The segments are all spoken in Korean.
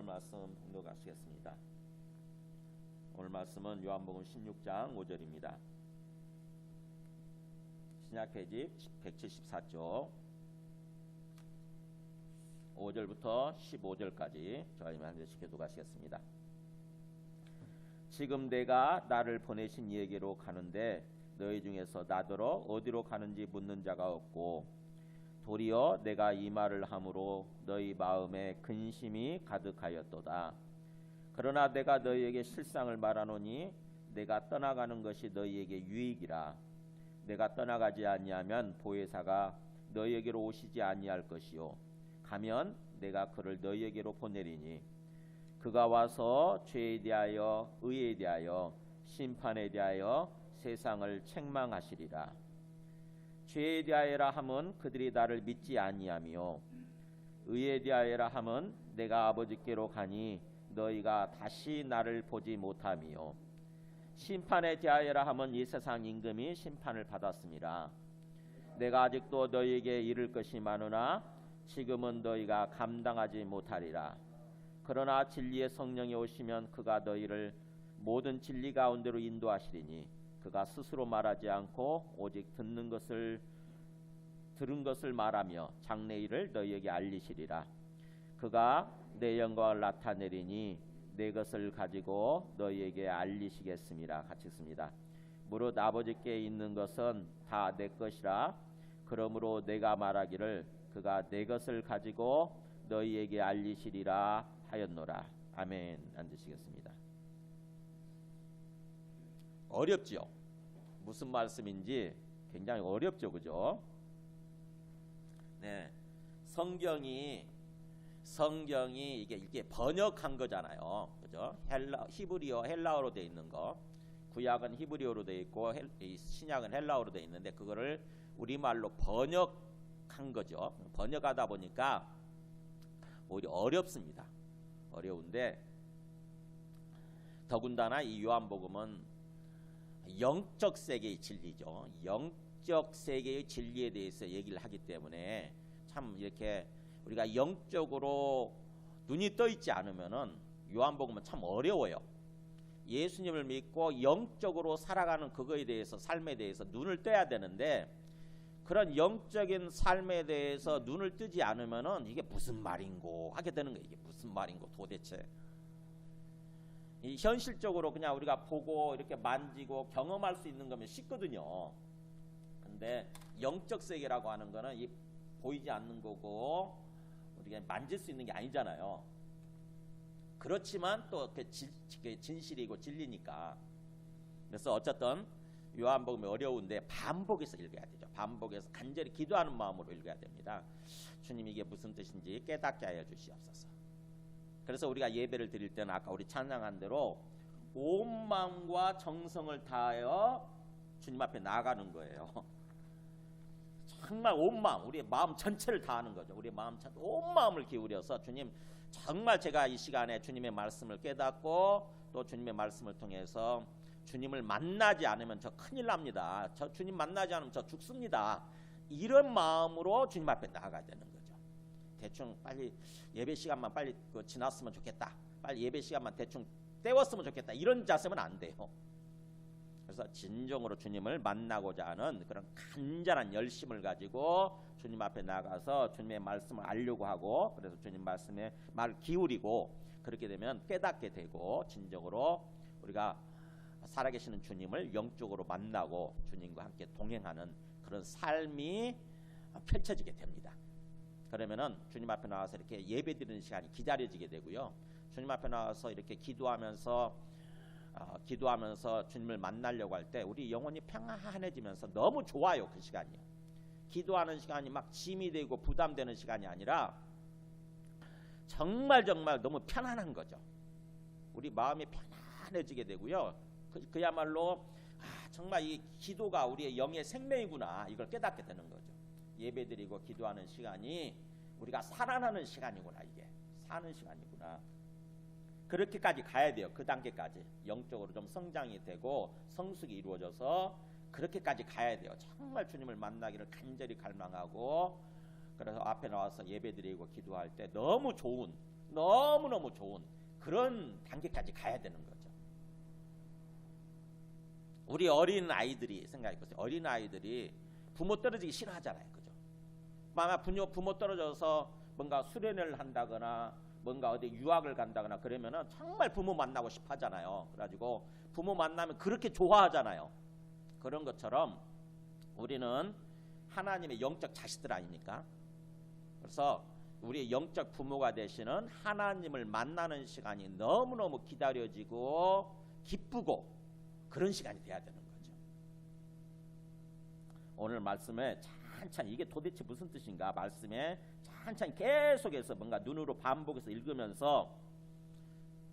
말씀 봉독하시겠습니다. 오늘 말씀은 요한복음 16장 5절입니다. 신약 페이지 174쪽 5절부터 15절까지 저희만 한 절씩 교독하시겠습니다. 지금 내가 나를 보내신 이에게로 가는데 너희 중에서 나더러 어디로 가는지 묻는 자가 없고 도리어 내가 이 말을 함으로 너희 마음에 근심이 가득하였도다. 그러나 내가 너희에게 실상을 말하노니 내가 떠나가는 것이 너희에게 유익이라. 내가 떠나가지 아니하면 보혜사가 너희에게로 오시지 아니할 것이요 가면 내가 그를 너희에게로 보내리니 그가 와서 죄에 대하여 의에 대하여 심판에 대하여 세상을 책망하시리라. 죄에 대하여라 함은 그들이 나를 믿지 아니하며 의에 대하여라 함은 내가 아버지께로 가니 너희가 다시 나를 보지 못하며 심판에 대하여라 함은 이 세상 임금이 심판을 받았습니다. 내가 아직도 너희에게 이를 것이 많으나 지금은 너희가 감당하지 못하리라. 그러나 진리의 성령이 오시면 그가 너희를 모든 진리 가운데로 인도하시리니 그가 스스로 말하지 않고 오직 들은 것을 말하며 장래 일을 너희에게 알리시리라. 그가 내 영광을 나타내리니 내 것을 가지고 너희에게 알리시겠음이라. 같이 읽습니다. 무릇 아버지께 있는 것은 다 내 것이라. 그러므로 내가 말하기를 그가 내 것을 가지고 너희에게 알리시리라 하였노라. 아멘. 앉으시겠습니다. 어렵지요. 무슨 말씀인지 굉장히 어렵죠, 그죠? 네, 성경이 이게 번역한 거잖아요, 그죠? 히브리어, 헬라어로 돼 있는 거. 구약은 히브리어로 돼 있고 신약은 헬라어로 돼 있는데 그거를 우리말로 번역한 거죠. 번역하다 보니까 오히려 어렵습니다. 어려운데 더군다나 이 요한복음은 영적 세계의 진리죠. 영적 세계의 진리에 대해서 얘기를 하기 때문에 참 이렇게 우리가 영적으로 눈이 떠 있지 않으면은 요한복음은 참 어려워요. 예수님을 믿고 영적으로 살아가는 그거에 대해서 삶에 대해서 눈을 떠야 되는데 그런 영적인 삶에 대해서 눈을 뜨지 않으면은 이게 무슨 말인고 하게 되는 거예요. 이게 무슨 말인고 도대체. 이 현실적으로 그냥 우리가 보고 이렇게 만지고 경험할 수 있는 거면 쉽거든요. 근데 영적 세계라고 하는 거는 이 보이지 않는 거고 우리가 만질 수 있는 게 아니잖아요. 그렇지만 또 그게 진실이고 진리니까. 그래서 어쨌든 요한복음이 어려운데 반복해서 읽어야 되죠. 반복해서 간절히 기도하는 마음으로 읽어야 됩니다. 주님 이게 무슨 뜻인지 깨닫게 하여 주시옵소서. 그래서 우리가 예배를 드릴 때는 아까 우리 찬양한 대로 온 마음과 정성을 다하여 주님 앞에 나아가는 거예요. 정말 온 마음, 우리의 마음 전체를 다하는 거죠. 우리의 마음 전체, 온 마음을 기울여서 주님 정말 제가 이 시간에 주님의 말씀을 깨닫고 또 주님의 말씀을 통해서 주님을 만나지 않으면 저 큰일 납니다. 저 주님 만나지 않으면 저 죽습니다. 이런 마음으로 주님 앞에 나아가야 되는 거죠. 대충 빨리 예배 시간만 빨리 지났으면 좋겠다. 빨리 예배 시간만 대충 때웠으면 좋겠다. 이런 자세면 안 돼요. 그래서 진정으로 주님을 만나고자 하는 그런 간절한 열심을 가지고 주님 앞에 나가서 주님의 말씀을 알려고 하고 그래서 주님 말씀에 말을 기울이고 그렇게 되면 깨닫게 되고 진정으로 우리가 살아계시는 주님을 영적으로 만나고 주님과 함께 동행하는 그런 삶이 펼쳐지게 됩니다. 그러면은 주님 앞에 나와서 이렇게 예배드리는 시간이 기다려지게 되고요. 주님 앞에 나와서 이렇게 기도하면서 주님을 만나려고 할 때 우리 영혼이 평안해지면서 너무 좋아요. 그 시간이요. 기도하는 시간이 막 짐이 되고 부담되는 시간이 아니라 정말 너무 편안한 거죠. 우리 마음이 편안해지게 되고요. 그야말로 정말 이 기도가 우리의 영의 생명이구나 이걸 깨닫게 되는 거죠. 예배드리고 기도하는 시간이 우리가 살아나는 시간이구나. 이게 사는 시간이구나. 그렇게까지 가야 돼요. 그 단계까지 영적으로 좀 성장이 되고 성숙이 이루어져서 그렇게까지 가야 돼요. 정말 주님을 만나기를 간절히 갈망하고 그래서 앞에 나와서 예배드리고 기도할 때 너무 좋은 너무너무 좋은 그런 단계까지 가야 되는 거죠. 우리 어린 아이들이 생각해보세요. 어린 아이들이 부모 떨어지기 싫어하잖아요. 그죠? 아마 부모 떨어져서 뭔가 수련을 한다거나 뭔가 어디 유학을 간다거나 그러면은 정말 부모 만나고 싶어 하잖아요. 그래가지고 부모 만나면 그렇게 좋아하잖아요. 그런 것처럼 우리는 하나님의 영적 자식들 아닙니까? 그래서 우리의 영적 부모가 되시는 하나님을 만나는 시간이 너무너무 기다려지고 기쁘고 그런 시간이 돼야 되는 거죠. 오늘 말씀에 찬찬히 이게 도대체 무슨 뜻인가 말씀에 찬찬히 계속해서 뭔가 눈으로 반복해서 읽으면서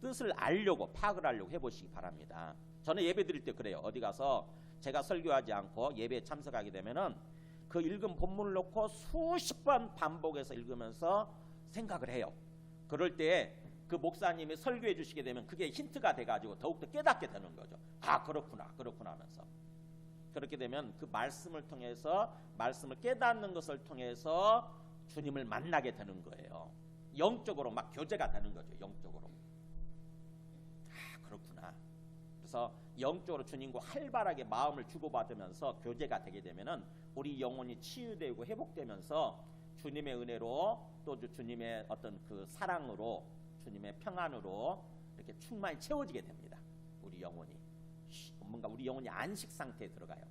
뜻을 알려고 파악을 하려고 해보시기 바랍니다. 저는 예배 드릴 때 그래요. 어디 가서 제가 설교하지 않고 예배에 참석하게 되면은 그 읽은 본문을 놓고 수십 번 반복해서 읽으면서 생각을 해요. 그럴 때 그 목사님이 설교해 주시게 되면 그게 힌트가 돼가지고 더욱더 깨닫게 되는 거죠. 아 그렇구나 하면서 그렇게 되면 그 말씀을 통해서 말씀을 깨닫는 것을 통해서 주님을 만나게 되는 거예요. 영적으로 막 교제가 되는 거죠. 영적으로. 아 그렇구나. 그래서 영적으로 주님과 활발하게 마음을 주고받으면서 교제가 되게 되면은 우리 영혼이 치유되고 회복되면서 주님의 은혜로 또 주님의 어떤 그 사랑으로 주님의 평안으로 이렇게 충만히 채워지게 됩니다. 우리 영혼이 뭔가 우리 영혼이 안식 상태에 들어가요.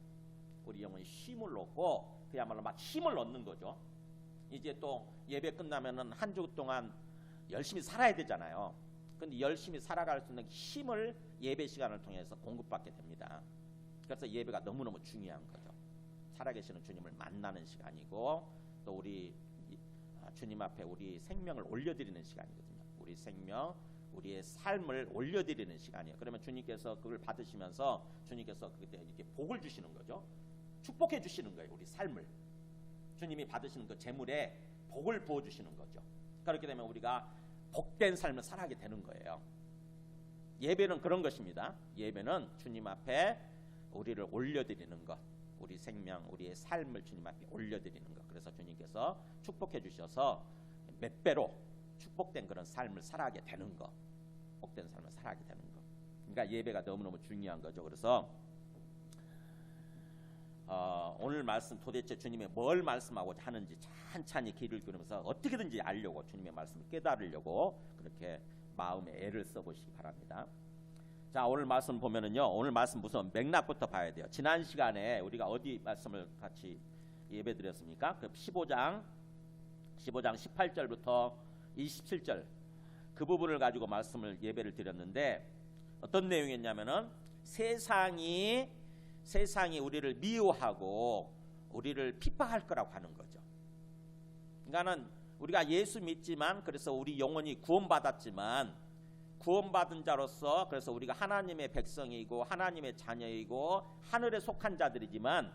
우리 영혼이 쉼을 얻고 그야말로 막 힘을 얻는 거죠. 이제 또 예배 끝나면은 한 주 동안 열심히 살아야 되잖아요. 근데 열심히 살아갈 수 있는 힘을 예배 시간을 통해서 공급받게 됩니다. 그래서 예배가 너무너무 중요한 거죠. 살아계시는 주님을 만나는 시간이고 또 우리 주님 앞에 우리 생명을 올려드리는 시간이거든요. 우리 생명, 우리의 삶을 올려드리는 시간이에요. 그러면 주님께서 그걸 받으시면서 주님께서 그때 이렇게 복을 주시는 거죠. 축복해 주시는 거예요. 우리 삶을. 주님이 받으시는 그 재물에 복을 부어 주시는 거죠. 그렇게 되면 우리가 복된 삶을 살아가게 되는 거예요. 예배는 그런 것입니다. 예배는 주님 앞에 우리를 올려드리는 것, 우리 생명, 우리의 삶을 주님 앞에 올려드리는 것. 그래서 주님께서 축복해 주셔서 몇 배로 축복된 그런 삶을 살아가게 되는 것, 복된 삶을 살아가게 되는 것. 그러니까 예배가 너무너무 중요한 거죠. 그래서 오늘 말씀 도대체 주님이 뭘 말씀하고자 하는지 찬찬히 귀를 기울이면서 어떻게든지 알려고 주님의 말씀을 깨달으려고 그렇게 마음에 애를 써보시기 바랍니다. 자 오늘 말씀 보면은요. 오늘 말씀 무슨 맥락부터 봐야 돼요. 지난 시간에 우리가 어디 말씀을 같이 예배 드렸습니까? 그 15장 18절부터 27절 그 부분을 가지고 말씀을 예배를 드렸는데 어떤 내용이었냐면은 세상이 우리를 미워하고 우리를 핍박할 거라고 하는 거죠. 그러니까는 우리가 예수 믿지만 그래서 우리 영혼이 구원받았지만 구원받은 자로서 그래서 우리가 하나님의 백성이고 하나님의 자녀이고 하늘에 속한 자들이지만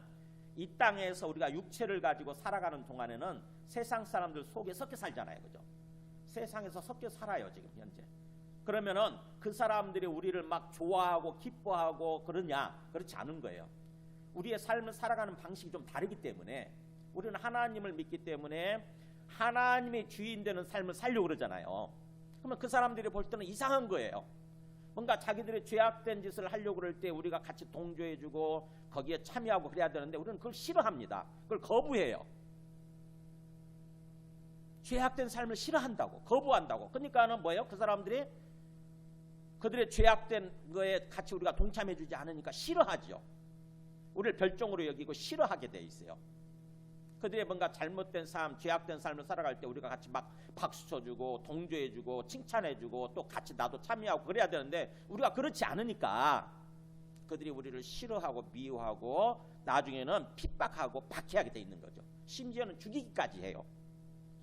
이 땅에서 우리가 육체를 가지고 살아가는 동안에는 세상 사람들 속에 섞여 살잖아요. 그죠? 세상에서 섞여 살아요. 지금 현재. 그러면은 그 사람들이 우리를 막 좋아하고 기뻐하고 그러냐? 그렇지 않은 거예요. 우리의 삶을 살아가는 방식이 좀 다르기 때문에 우리는 하나님을 믿기 때문에 하나님의 주인 되는 삶을 살려고 그러잖아요. 그러면 그 사람들이 볼 때는 이상한 거예요. 뭔가 자기들의 죄악된 짓을 하려고 그럴 때 우리가 같이 동조해주고 거기에 참여하고 그래야 되는데 우리는 그걸 싫어합니다. 그걸 거부해요. 죄악된 삶을 싫어한다고 거부한다고. 그러니까는 뭐예요? 그 사람들이 그들의 죄악된 거에 같이 우리가 동참해주지 않으니까 싫어하죠. 우리를 별종으로 여기고 싫어하게 돼 있어요. 그들의 뭔가 잘못된 삶, 죄악된 삶을 살아갈 때 우리가 같이 막 박수 쳐주고 동조해주고 칭찬해주고 또 같이 나도 참여하고 그래야 되는데 우리가 그렇지 않으니까 그들이 우리를 싫어하고 미워하고 나중에는 핍박하고 박해하게 돼 있는 거죠. 심지어는 죽이기까지 해요.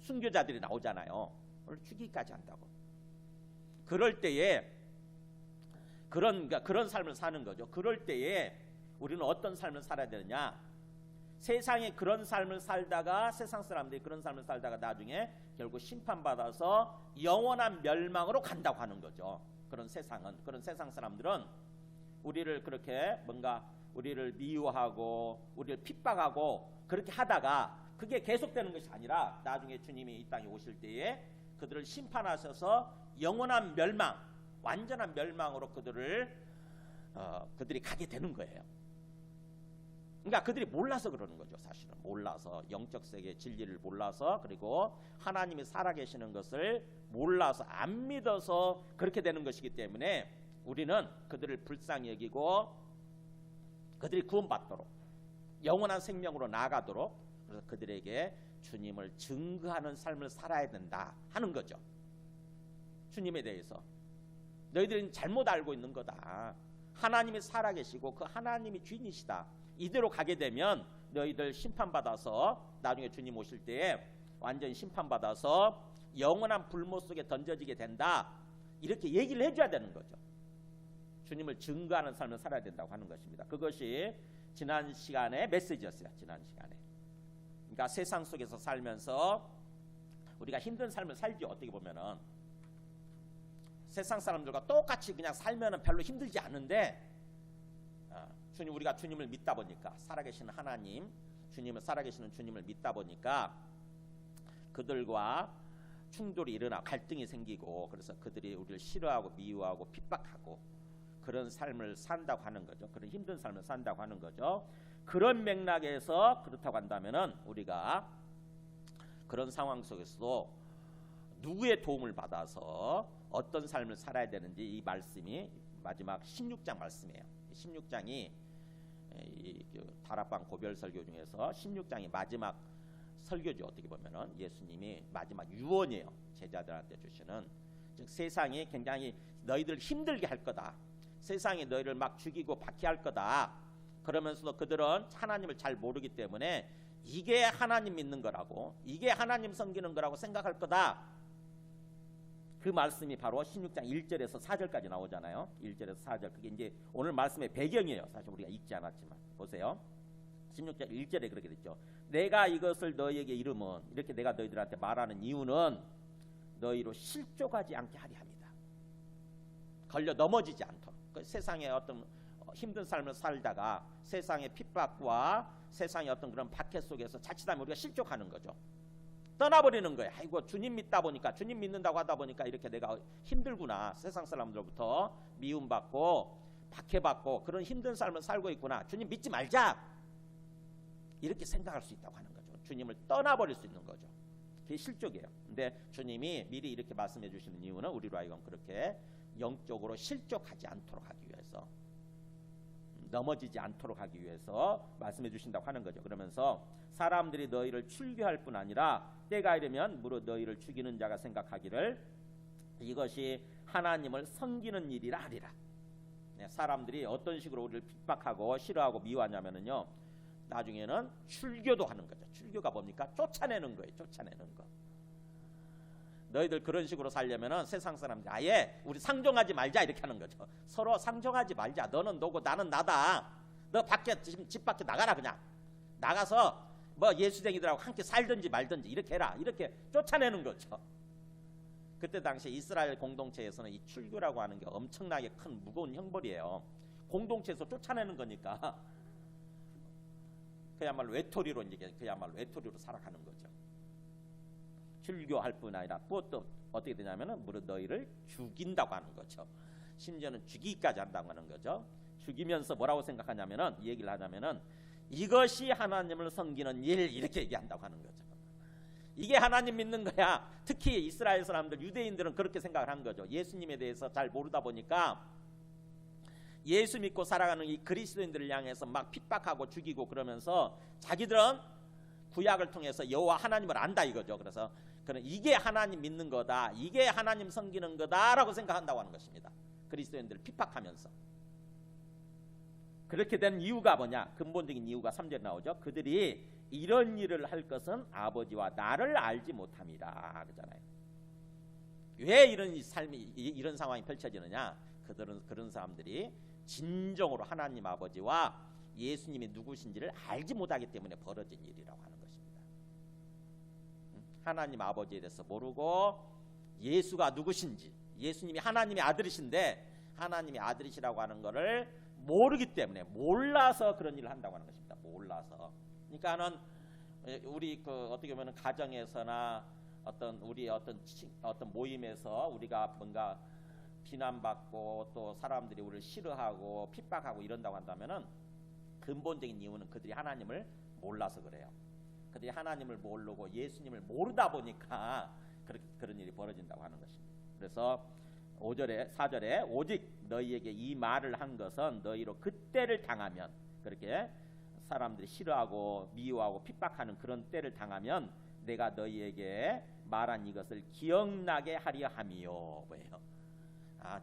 순교자들이 나오잖아요. 오늘 죽이기까지 한다고. 그럴 때에 그런 삶을 사는 거죠. 그럴 때에 우리는 어떤 삶을 살아야 되느냐? 세상에 그런 삶을 살다가 세상 사람들이 그런 삶을 살다가 나중에 결국 심판받아서 영원한 멸망으로 간다고 하는 거죠. 그런 세상 사람들은 우리를 그렇게 뭔가 우리를 미워하고 우리를 핍박하고 그렇게 하다가 그게 계속되는 것이 아니라 나중에 주님이 이 땅에 오실 때에 그들을 심판하셔서 영원한 멸망, 완전한 멸망으로 그들이 가게 되는 거예요. 그러니까 그들이 몰라서 그러는 거죠. 사실은 몰라서, 영적 세계의 진리를 몰라서, 그리고 하나님이 살아계시는 것을 몰라서, 안 믿어서 그렇게 되는 것이기 때문에 우리는 그들을 불쌍히 여기고 그들이 구원받도록, 영원한 생명으로 나아가도록, 그래서 그들에게 주님을 증거하는 삶을 살아야 된다 하는 거죠. 주님에 대해서 너희들은 잘못 알고 있는 거다. 하나님이 살아계시고 그 하나님이 주인이시다. 이대로 가게 되면 너희들 심판받아서 나중에 주님 오실 때에 완전히 심판받아서 영원한 불모 속에 던져지게 된다. 이렇게 얘기를 해줘야 되는 거죠. 주님을 증거하는 삶을 살아야 된다고 하는 것입니다. 그것이 지난 시간의 메시지였어요. 지난 시간에. 그러니까 세상 속에서 살면서 우리가 힘든 삶을 살죠. 어떻게 보면은 세상 사람들과 똑같이 그냥 살면은 별로 힘들지 않은데, 우리가 주님을 믿다 보니까, 살아계시는 하나님, 살아계시는 주님을 믿다 보니까 그들과 충돌이 일어나 갈등이 생기고, 그래서 그들이 우리를 싫어하고 미워하고 핍박하고 그런 삶을 산다고 하는 거죠. 그런 힘든 삶을 산다고 하는 거죠. 그런 맥락에서 그렇다고 한다면은 우리가 그런 상황 속에서도 누구의 도움을 받아서 어떤 삶을 살아야 되는지, 이 말씀이 마지막 16장 말씀이에요. 16장이 다락방 고별 설교 중에서 16장이 마지막 설교죠. 어떻게 보면은 예수님이 마지막 유언이에요. 제자들한테 주시는. 즉 세상이 굉장히 너희들 힘들게 할 거다. 세상이 너희를 막 죽이고 박해할 거다. 그러면서도 그들은 하나님을 잘 모르기 때문에 이게 하나님 믿는 거라고, 이게 하나님 섬기는 거라고 생각할 거다. 그 말씀이 바로 16장 1절에서 4절까지 나오잖아요. 1절에서 4절. 그게 이제 오늘 말씀의 배경이에요. 사실 우리가 읽지 않았지만. 보세요. 16장 1절에 그렇게 됐죠. 내가 이것을 너희에게 이르면, 이렇게 내가 너희들한테 말하는 이유는 너희로 실족하지 않게 하리 합니다. 걸려 넘어지지 않도록. 그 세상의 어떤 힘든 삶을 살다가 세상의 핍박과 세상의 어떤 그런 박해 속에서 자칫하면 우리가 실족하는 거죠. 떠나버리는 거예요. 아이고 주님 믿다 보니까, 주님 믿는다고 하다 보니까 이렇게 내가 힘들구나. 세상 사람들로부터 미움받고 박해받고 그런 힘든 삶을 살고 있구나. 주님 믿지 말자. 이렇게 생각할 수 있다고 하는 거죠. 주님을 떠나버릴 수 있는 거죠. 그게 실족이에요. 근데 주님이 미리 이렇게 말씀해 주시는 이유는 우리로 하여금 그렇게 영적으로 실족하지 않도록 하기 위해서, 넘어지지 않도록 하기 위해서 말씀해 주신다고 하는 거죠. 그러면서 사람들이 너희를 출교할 뿐 아니라 때가 이르면 무릇 너희를 죽이는 자가 생각하기를 이것이 하나님을 섬기는 일이라 하리라. 사람들이 어떤 식으로 우리를 핍박하고 싫어하고 미워하냐면은요, 나중에는 출교도 하는 거죠. 출교가 뭡니까? 쫓아내는 거예요. 쫓아내는 거. 너희들 그런 식으로 살려면은 세상 사람들 아예 우리 상종하지 말자 이렇게 하는 거죠. 서로 상종하지 말자. 너는 너고 나는 나다. 너 밖에 집 밖에 나가라. 그냥 나가서 뭐 예수쟁이들하고 함께 살든지 말든지 이렇게 해라. 이렇게 쫓아내는 거죠. 그때 당시 이스라엘 공동체에서는 이 출교라고 하는 게 엄청나게 큰 무거운 형벌이에요. 공동체에서 쫓아내는 거니까 그야말로 외톨이로 이제 그야말로 외톨이로 살아가는 거죠. 출교할 뿐 아니라 또 어떻게 되냐면은 무릇 너희를 죽인다고 하는 거죠. 심지어는 죽이기까지 한다고 하는 거죠. 죽이면서 뭐라고 생각하냐면은, 이 얘기를 하자면은 이것이 하나님을 섬기는 일, 이렇게 얘기한다고 하는 거죠. 이게 하나님 믿는 거야. 특히 이스라엘 사람들, 유대인들은 그렇게 생각을 한 거죠. 예수님에 대해서 잘 모르다 보니까 예수 믿고 살아가는 이 그리스도인들을 향해서 막 핍박하고 죽이고 그러면서 자기들은 구약을 통해서 여호와 하나님을 안다 이거죠. 그래서 이게 하나님 믿는 거다, 이게 하나님 섬기는 거다라고 생각한다고 하는 것입니다. 그리스도인들을 핍박하면서. 그렇게 된 이유가 뭐냐? 근본적인 이유가 3절에 나오죠. 그들이 이런 일을 할 것은 아버지와 나를 알지 못함이라 그러잖아요. 왜 이런 삶이, 이런 상황이 펼쳐지느냐? 그런 사람들이 진정으로 하나님 아버지와 예수님이 누구신지를 알지 못하기 때문에 벌어진 일이라고 하는 것입니다. 하나님 아버지에 대해서 모르고 예수가 누구신지, 예수님이 하나님의 아들이신데 하나님의 아들이시라고 하는 것을 모르기 때문에, 몰라서 그런 일을 한다고 하는 것입니다. 몰라서. 그러니까는 우리 어떻게 보면 가정에서나 우리 어떤 모임에서 우리가 뭔가 비난받고 또 사람들이 우리를 싫어하고 핍박하고 이런다고 한다면은 근본적인 이유는 그들이 하나님을 몰라서 그래요. 그들이 하나님을 모르고 예수님을 모르다 보니까 그런 일이 벌어진다고 하는 것입니다. 그래서 4절에 오직 너희에게 이 말을 한 것은 너희로 그때를 당하면, 그렇게 사람들이 싫어하고 미워하고 핍박하는 그런 때를 당하면 내가 너희에게 말한 이것을 기억나게 하려 함이요. 뭐예요?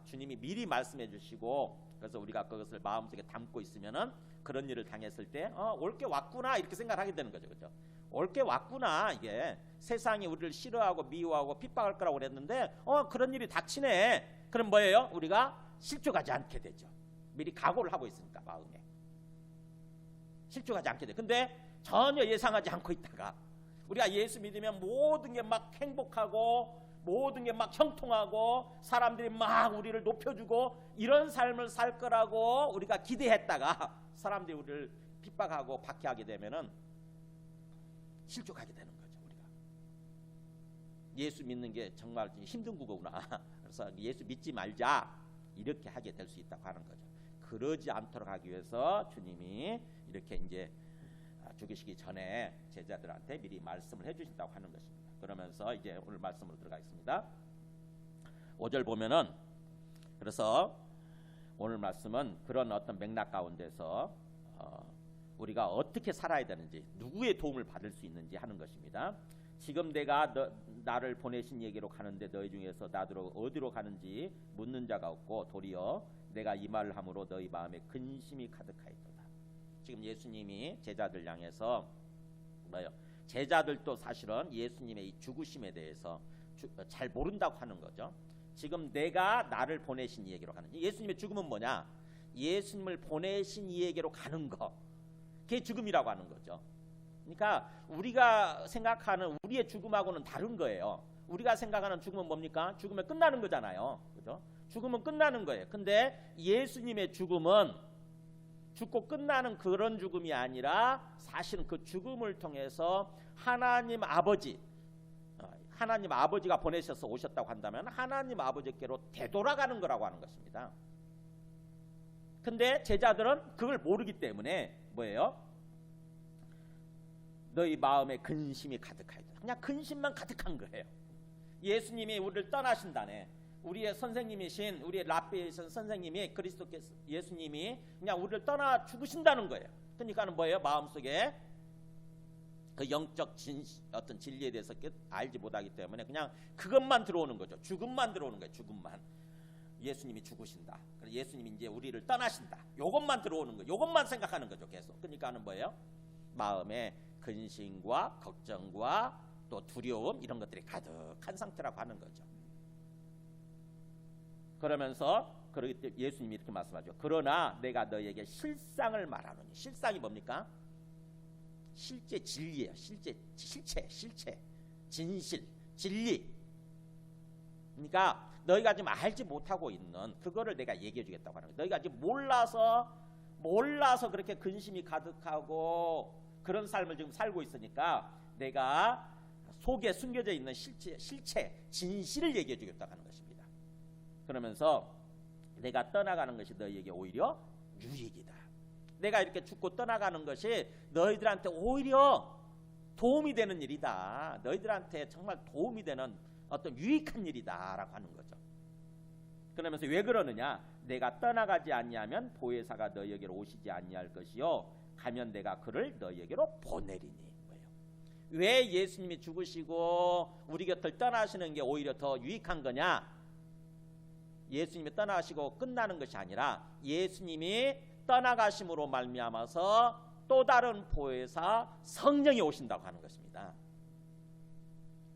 주님이 미리 말씀해 주시고, 그래서 우리가 그것을 마음속에 담고 있으면은 그런 일을 당했을 때 올 게 왔구나 이렇게 생각하게 되는 거죠. 그렇죠? 올 게 왔구나. 이게 세상이 우리를 싫어하고 미워하고 핍박할 거라고 그랬는데 그런 일이 닥치네. 그럼 뭐예요? 우리가 실족하지 않게 되죠. 미리 각오를 하고 있으니까 마음에 실족하지 않게 돼. 근데 전혀 예상하지 않고 있다가 우리가 예수 믿으면 모든 게 막 행복하고 모든 게 막 형통하고 사람들이 막 우리를 높여주고 이런 삶을 살 거라고 우리가 기대했다가 사람들이 우리를 핍박하고 박해하게 되면은 실족하게 되는 거죠. 우리가 예수 믿는 게 정말 힘든 거구나. 그래서 예수 믿지 말자 이렇게 하게 될 수 있다고 하는 거죠. 그러지 않도록 하기 위해서 주님이 이렇게 이제 죽으시기 전에 제자들한테 미리 말씀을 해주신다고 하는 것입니다. 그러면서 이제 오늘 말씀으로 들어가겠습니다. 5절 보면은, 그래서 오늘 말씀은 그런 어떤 맥락 가운데서 우리가 어떻게 살아야 되는지, 누구의 도움을 받을 수 있는지 하는 것입니다. 지금 내가 나를 보내신 얘기로 가는데 너희 중에서 나더러 어디로 가는지 묻는 자가 없고 도리어 내가 이 말을 함으로 너희 마음에 근심이 가득하였도다. 지금 예수님이 제자들 향해서 뭐예요? 제자들도 사실은 예수님의 이 죽으심에 대해서 잘 모른다고 하는 거죠. 지금 내가 나를 보내신 이에게로 가는, 예수님의 죽음은 뭐냐? 예수님을 보내신 이에게로 가는 거, 그게 죽음이라고 하는 거죠. 그러니까 우리가 생각하는 우리의 죽음하고는 다른 거예요. 우리가 생각하는 죽음은 뭡니까? 죽으면 끝나는 거잖아요. 그죠? 죽으면 끝나는 거예요. 근데 예수님의 죽음은 죽고 끝나는 그런 죽음이 아니라 사실은 그 죽음을 통해서 하나님 아버지가 보내셔서 오셨다고 한다면 하나님 아버지께로 되돌아가는 거라고 하는 것입니다. 근데 제자들은 그걸 모르기 때문에 뭐예요? 너희 마음에 근심이 가득하다. 그냥 근심만 가득한 거예요. 예수님이 우리를 떠나신다네. 우리의 선생님이신, 우리의 랍비이신 선생님이 그리스도께서, 예수님이 그냥 우리를 떠나 죽으신다는 거예요. 그러니까는 뭐예요? 마음속에 그 영적 어떤 진리에 대해서 알지 못하기 때문에 그냥 그것만 들어오는 거죠. 죽음만 들어오는 거예요. 죽음만. 예수님이 죽으신다. 예수님이 이제 우리를 떠나신다. 요것만 들어오는 거예요. 요것만 생각하는 거죠. 계속. 그러니까는 뭐예요? 마음에 근심과 걱정과 또 두려움 이런 것들이 가득한 상태라고 하는 거죠. 그러면서 예수님이 이렇게 말씀하죠. 그러나 내가 너희에게 실상을 말하노니. 실상이 뭡니까? 실제 진리예요. 실체, 진실, 진리. 그러니까 너희가 지금 알지 못하고 있는 그거를 내가 얘기해 주겠다고 하는 거예요. 너희가 지금 몰라서 그렇게 근심이 가득하고 그런 삶을 지금 살고 있으니까 내가 속에 숨겨져 있는 실체, 진실을 얘기해 주겠다고 하는 것입니다. 그러면서 내가 떠나가는 것이 너희에게 오히려 유익이다. 내가 이렇게 죽고 떠나가는 것이 너희들한테 오히려 도움이 되는 일이다. 너희들한테 정말 도움이 되는 어떤 유익한 일이다라고 하는 거죠. 그러면서 왜 그러느냐? 내가 떠나가지 아니하면 보혜사가 너희에게로 오시지 아니할 것이요 가면 내가 그를 너희에게로 보내리니. 뭐예요? 왜 예수님이 죽으시고 우리 곁을 떠나시는 게 오히려 더 유익한 거냐? 예수님이 떠나시고 끝나는 것이 아니라 예수님이 떠나가심으로 말미암아서 또 다른 보혜사 성령이 오신다고 하는 것입니다.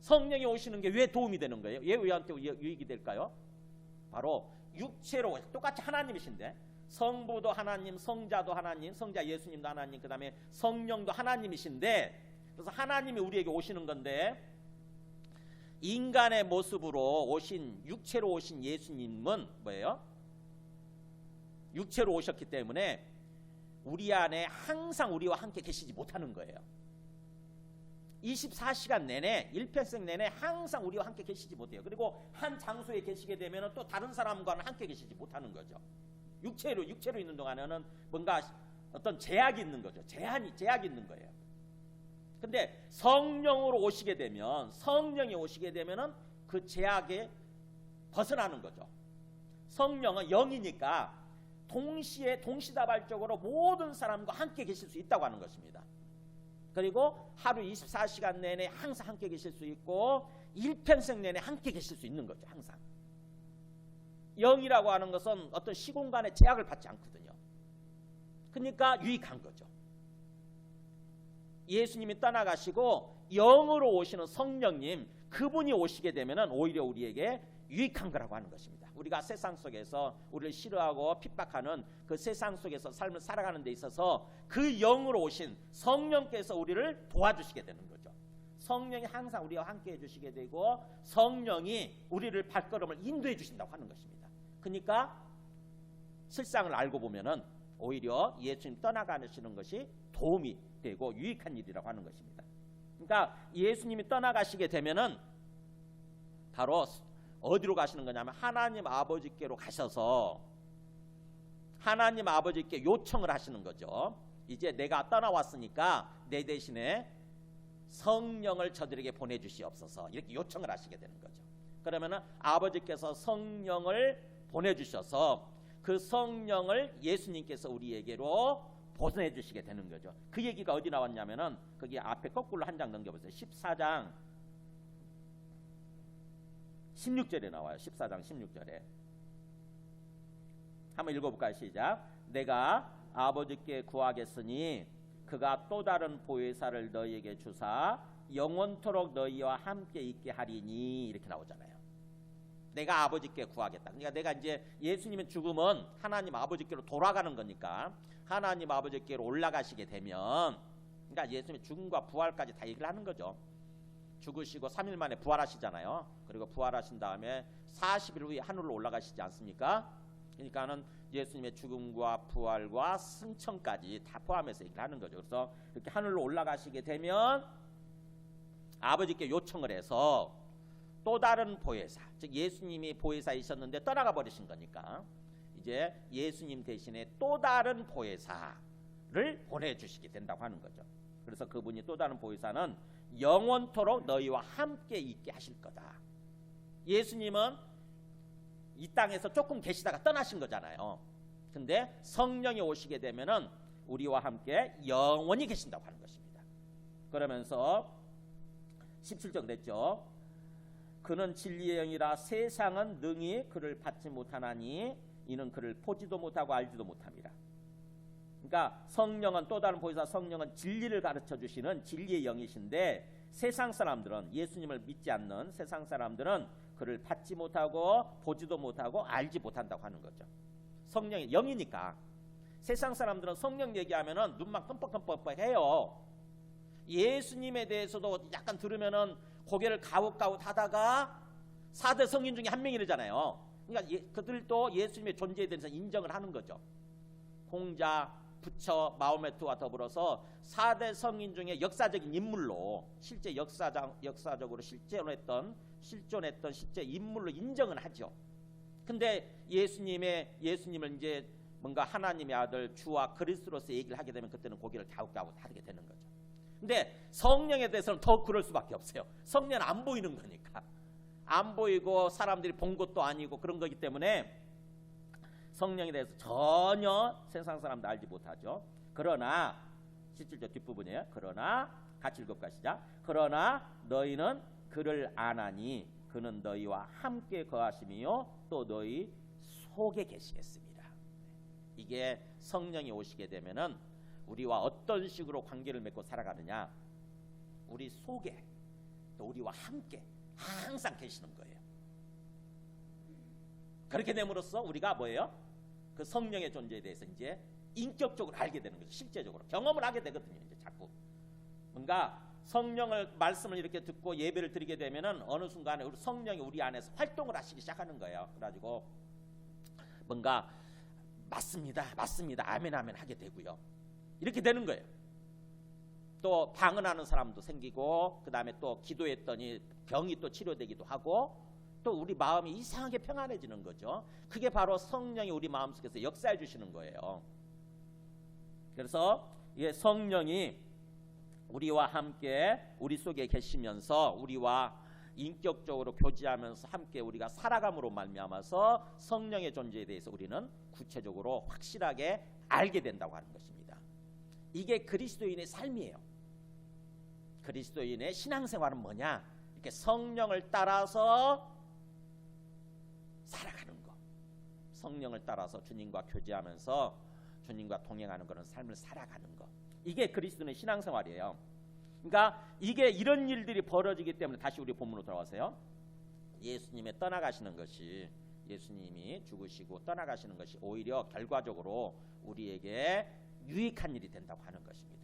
성령이 오시는 게 왜 도움이 되는 거예요? 왜 우리한테 유익이 될까요? 바로 육체로 똑같이 하나님이신데 성부도 하나님, 성자도 하나님, 성자 예수님도 하나님, 그 다음에 성령도 하나님이신데, 그래서 하나님이 우리에게 오시는 건데 인간의 모습으로 오신, 육체로 오신 예수님은 뭐예요? 육체로 오셨기 때문에 우리 안에 항상 우리와 함께 계시지 못하는 거예요. 24시간 내내 일평생 내내 항상 우리와 함께 계시지 못해요. 그리고 한 장소에 계시게 되면 또 다른 사람과는 함께 계시지 못하는 거죠. 육체로 있는 동안에는 뭔가 어떤 제약이 있는 거죠. 제약이 있는 거예요. 근데 성령이 오시게 되면은 그 제약에 벗어나는 거죠. 성령은 영이니까 동시다발적으로 모든 사람과 함께 계실 수 있다고 하는 것입니다. 그리고 하루 24시간 내내 항상 함께 계실 수 있고 일평생 내내 함께 계실 수 있는 거죠. 항상. 영이라고 하는 것은 어떤 시공간의 제약을 받지 않거든요. 그러니까 유익한 거죠. 예수님이 떠나가시고 영으로 오시는 성령님, 그분이 오시게 되면은 오히려 우리에게 유익한 거라고 하는 것입니다. 우리가 세상 속에서 우리를 싫어하고 핍박하는 그 세상 속에서 삶을 살아가는 데 있어서 그 영으로 오신 성령께서 우리를 도와주시게 되는 거죠. 성령이 항상 우리와 함께 해주시게 되고 성령이 우리를 발걸음을 인도해 주신다고 하는 것입니다. 그러니까 실상을 알고 보면은 오히려 예수님 떠나가시는 것이 도움이 되고 유익한 일이라고 하는 것입니다. 그러니까 예수님이 떠나가시게 되면은 바로 어디로 가시는 거냐면 하나님 아버지께로 가셔서 하나님 아버지께 요청을 하시는 거죠. 이제 내가 떠나왔으니까 내 대신에 성령을 저들에게 보내주시옵소서, 이렇게 요청을 하시게 되는 거죠. 그러면은 아버지께서 성령을 보내주셔서 그 성령을 예수님께서 우리에게로 보내주시게 되는 거죠. 그 얘기가 어디 나왔냐면은 거기 앞에 거꾸로 한 장 넘겨보세요. 14장 16절에 나와요. 14장 16절에 한번 읽어볼까요? 시작. 내가 아버지께 구하겠으니 그가 또 다른 보혜사를 너희에게 주사 영원토록 너희와 함께 있게 하리니, 이렇게 나오잖아요. 내가 아버지께 구하겠다. 그러니까 내가 이제 예수님의 죽음은 하나님 아버지께로 돌아가는 거니까 하나님 아버지께로 올라가시게 되면, 그러니까 예수님의 죽음과 부활까지 다 얘기를 하는 거죠. 죽으시고 3일 만에 부활하시잖아요. 그리고 부활하신 다음에 40일 후에 하늘로 올라가시지 않습니까? 그러니까는 예수님의 죽음과 부활과 승천까지 다 포함해서 얘기를 하는 거죠. 그래서 이렇게 하늘로 올라가시게 되면 아버지께 요청을 해서 또 다른 보혜사, 즉 예수님이 보혜사이셨는데 떠나가 버리신 거니까 이제 예수님 대신에 또 다른 보혜사를 보내주시게 된다고 하는 거죠. 그래서 그분이 또 다른 보혜사는 영원토록 너희와 함께 있게 하실 거다. 예수님은 이 땅에서 조금 계시다가 떠나신 거잖아요. 근데 성령이 오시게 되면은 우리와 함께 영원히 계신다고 하는 것입니다. 그러면서 17절 그랬죠. 그는 진리의 영이라 세상은 능히 그를 받지 못하나니 이는 그를 보지도 못하고 알지도 못함이라. 그러니까 성령은, 또 다른 보혜사 성령은 진리를 가르쳐 주시는 진리의 영이신데 세상 사람들은, 예수님을 믿지 않는 세상 사람들은 그를 받지 못하고 보지도 못하고 알지 못한다고 하는 거죠. 성령이 영이니까 세상 사람들은 성령 얘기하면은 눈만 끔뻑끔뻑해요. 예수님에 대해서도 약간 들으면은 고개를 가웃가웃 하다가 4대 성인 중에 한 명이잖아요. 그러니까 그들도 예수님의 존재에 대해서 인정을 하는 거죠. 공자, 부처, 마호메트와 더불어서 4대 성인 중에 역사적인 인물로, 실제 역사적으로 실존했던 실제 인물로 인정은 하죠. 근데 예수님을 이제 뭔가 하나님의 아들 주와 그리스도로서 얘기를 하게 되면 그때는 고개를 갸웃갸웃 하게 되는 거죠. 근데 성령에 대해서는 더 그럴 수밖에 없어요. 성령은 안 보이는 거니까. 안 보이고 사람들이 본 것도 아니고 그런 거기 때문에 성령에 대해서 전혀 세상 사람도 알지 못하죠. 그러나 17절 뒷부분이에요. 그러나 같이 읽어볼까 시작. 그러나 너희는 그를 아나니 그는 너희와 함께 거하심이요 또 너희 속에 계시겠습니다. 이게 성령이 오시게 되면은 우리와 어떤 식으로 관계를 맺고 살아가느냐, 우리 속에 또 우리와 함께 항상 계시는 거예요. 그렇게 됨으로써 우리가 뭐예요? 그 성령의 존재에 대해서 이제 인격적으로 알게 되는 거죠. 실제적으로 경험을 하게 되거든요. 이제 자꾸 뭔가 성령을 말씀을 이렇게 듣고 예배를 드리게 되면은 어느 순간에 우리 성령이 우리 안에서 활동을 하시기 시작하는 거예요. 그래가지고 뭔가 맞습니다, 아멘 하게 되고요. 이렇게 되는 거예요. 또 방언하는 사람도 생기고 그 다음에 또 기도했더니 병이 또 치료되기도 하고 또 우리 마음이 이상하게 평안해지는 거죠. 그게 바로 성령이 우리 마음속에서 역사해 주시는 거예요. 그래서 이 성령이 우리와 함께 우리 속에 계시면서 우리와 인격적으로 교제하면서 함께 우리가 살아감으로 말미암아서 성령의 존재에 대해서 우리는 구체적으로 확실하게 알게 된다고 하는 것입니다. 이게 그리스도인의 삶이에요. 그리스도인의 신앙생활은 뭐냐? 이렇게 성령을 따라서 살아가는 거. 성령을 따라서 주님과 교제하면서 주님과 동행하는 그런 삶을 살아가는 거. 이게 그리스도인의 신앙생활이에요. 그러니까 이게 이런 일들이 벌어지기 때문에 다시 우리 본문으로 돌아가세요. 예수님의 떠나가시는 것이 예수님이 죽으시고 떠나가시는 것이 오히려 결과적으로 우리에게 유익한 일이 된다고 하는 것입니다.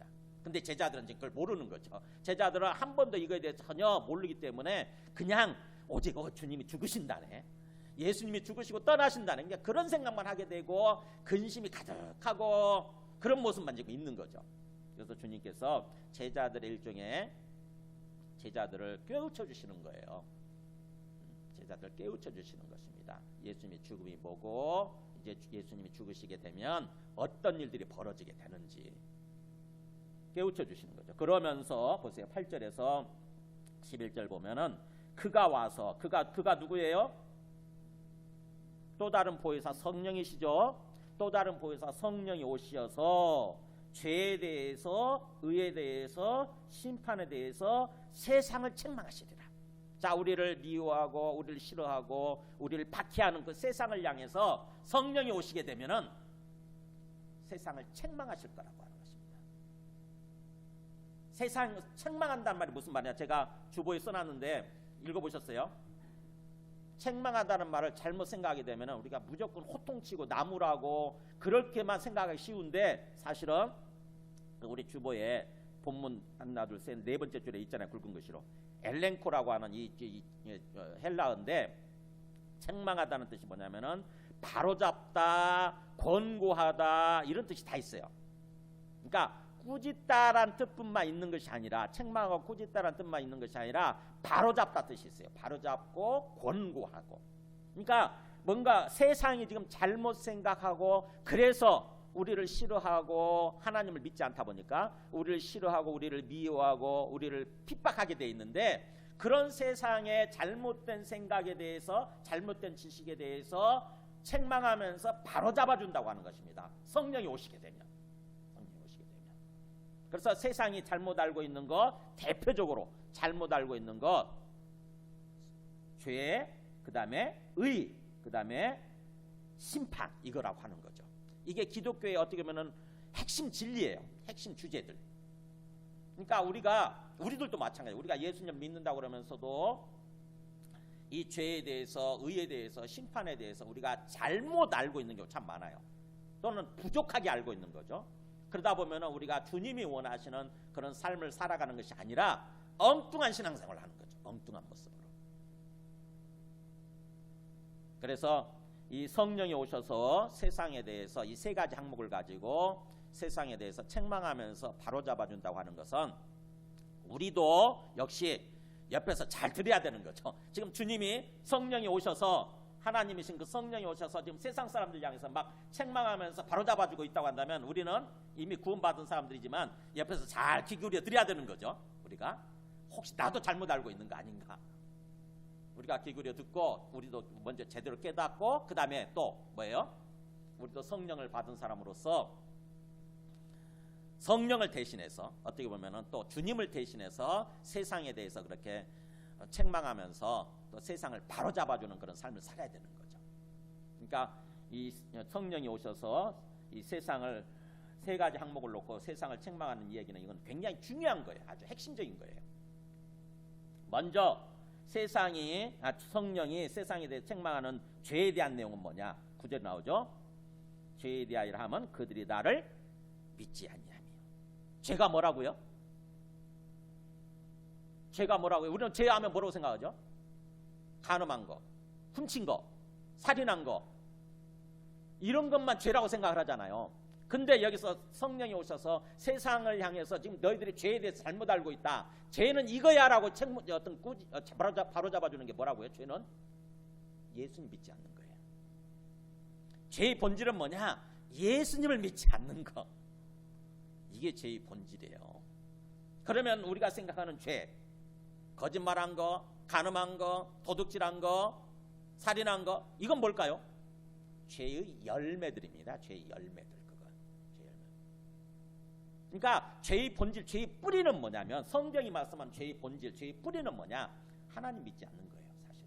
근데 제자들은 지금 그걸 모르는 거죠. 제자들은 한 번도 이거에 대해서 전혀 모르기 때문에 그냥 오직 주님이 죽으신다네, 예수님이 죽으시고 떠나신다는 그러니까 그런 생각만 하게 되고 근심이 가득하고 그런 모습만 지금 있는 거죠. 그래서 주님께서 제자들의 일종의 제자들을 깨우쳐 주시는 거예요. 제자들 깨우쳐 주시는 것입니다. 예수님의 죽음이 뭐고 이제 예수님이 죽으시게 되면 어떤 일들이 벌어지게 되는지 깨우쳐 주시는 거죠. 그러면서 보세요. 8절에서 11절 보면은 그가 와서 그가 누구예요? 또 다른 보혜사 성령이시죠. 또 다른 보혜사 성령이 오시어서 죄에 대해서 의에 대해서 심판에 대해서 세상을 책망하시리라. 자, 우리를 미워하고 우리를 싫어하고 우리를 박해하는 그 세상을 향해서 성령이 오시게 되면은 세상을 책망하실 거라고 하는 것입니다. 세상 책망한다는 말이 무슨 말이냐? 제가 주보에 써놨는데 읽어보셨어요? 책망한다는 말을 잘못 생각하게 되면 우리가 무조건 호통치고 나무라고 그렇게만 생각하기 쉬운데 사실은 우리 주보에 본문 하나 둘 셋 네 번째 줄에 있잖아요. 굵은 글씨로 엘렌코라고 하는 이 헬라어인데 책망하다는 뜻이 뭐냐면은 바로잡다, 권고하다 이런 뜻이 다 있어요. 그러니까 꾸짖다란 뜻뿐만 있는 것이 아니라 책망하고 꾸짖다란 뜻만 있는 것이 아니라 바로잡다 뜻이 있어요. 바로잡고 권고하고. 그러니까 뭔가 세상이 지금 잘못 생각하고 그래서 우리를 싫어하고 하나님을 믿지 않다 보니까 우리를 싫어하고 우리를 미워하고 우리를 핍박하게 돼 있는데 그런 세상의 잘못된 생각에 대해서 잘못된 지식에 대해서 책망하면서 바로잡아준다고 하는 것입니다. 성령이 오시게 되면. 그래서 세상이 잘못 알고 있는 것, 대표적으로 잘못 알고 있는 것, 죄, 그 다음에 의, 그 다음에 심판, 이거라고 하는 거죠. 이게 기독교의 어떻게 보면 핵심 진리예요. 핵심 주제들. 그러니까 우리들도 마찬가지예요. 우리가 예수님 믿는다고 그러면서도 이 죄에 대해서, 의에 대해서, 심판에 대해서 우리가 잘못 알고 있는 경우 참 많아요. 또는 부족하게 알고 있는 거죠. 그러다 보면 우리가 주님이 원하시는 그런 삶을 살아가는 것이 아니라 엉뚱한 신앙생활을 하는 거죠. 엉뚱한 모습으로. 그래서 이 성령이 오셔서 세상에 대해서 이 세 가지 항목을 가지고 세상에 대해서 책망하면서 바로잡아준다고 하는 것은 우리도 역시 옆에서 잘 들어야 되는 거죠. 지금 주님이 성령이 오셔서 하나님이신 그 성령이 오셔서 지금 세상 사람들 향해서 막 책망하면서 바로잡아주고 있다고 한다면 우리는 이미 구원받은 사람들이지만 옆에서 잘 귀 기울여 드려야 되는 거죠. 우리가 혹시 나도 잘못 알고 있는 거 아닌가? 우리가 귀 기울여 듣고 우리도 먼저 제대로 깨닫고 그 다음에 또 뭐예요? 우리도 성령을 받은 사람으로서 성령을 대신해서 어떻게 보면은 또 주님을 대신해서 세상에 대해서 그렇게 책망하면서 또 세상을 바로잡아주는 그런 삶을 살아야 되는 거죠. 그러니까 이 성령이 오셔서 이 세상을 세 가지 항목을 놓고 세상을 책망하는 이야기는 이건 굉장히 중요한 거예요. 아주 핵심적인 거예요. 먼저 성령이 세상에 대해 책망하는 죄에 대한 내용은 뭐냐? 9절에 나오죠. 죄에 대하여 하면 그들이 나를 믿지 아니하며. 죄가 뭐라고요? 죄가 뭐라고요? 우리는 죄하면 뭐라고 생각하죠? 간음한 거, 훔친 거, 살인한 거 이런 것만 죄라고 생각을 하잖아요. 근데 여기서 성령이 오셔서 세상을 향해서 지금 너희들이 죄에 대해서 잘못 알고 있다. 죄는 이거야라고 바로 잡아주는 게 뭐라고요? 죄는 예수님 믿지 않는 거예요. 죄의 본질은 뭐냐? 예수님을 믿지 않는 거. 이게 죄의 본질이에요. 그러면 우리가 생각하는 죄, 거짓말한 거, 간음한 거, 도둑질한 거, 살인한 거, 이건 뭘까요? 죄의 열매들입니다. 죄의 열매들. 그러니까 죄의 본질, 죄의 뿌리는 뭐냐면 성경이 말씀한 죄의 본질, 죄의 뿌리는 뭐냐? 하나님 믿지 않는 거예요. 사실은.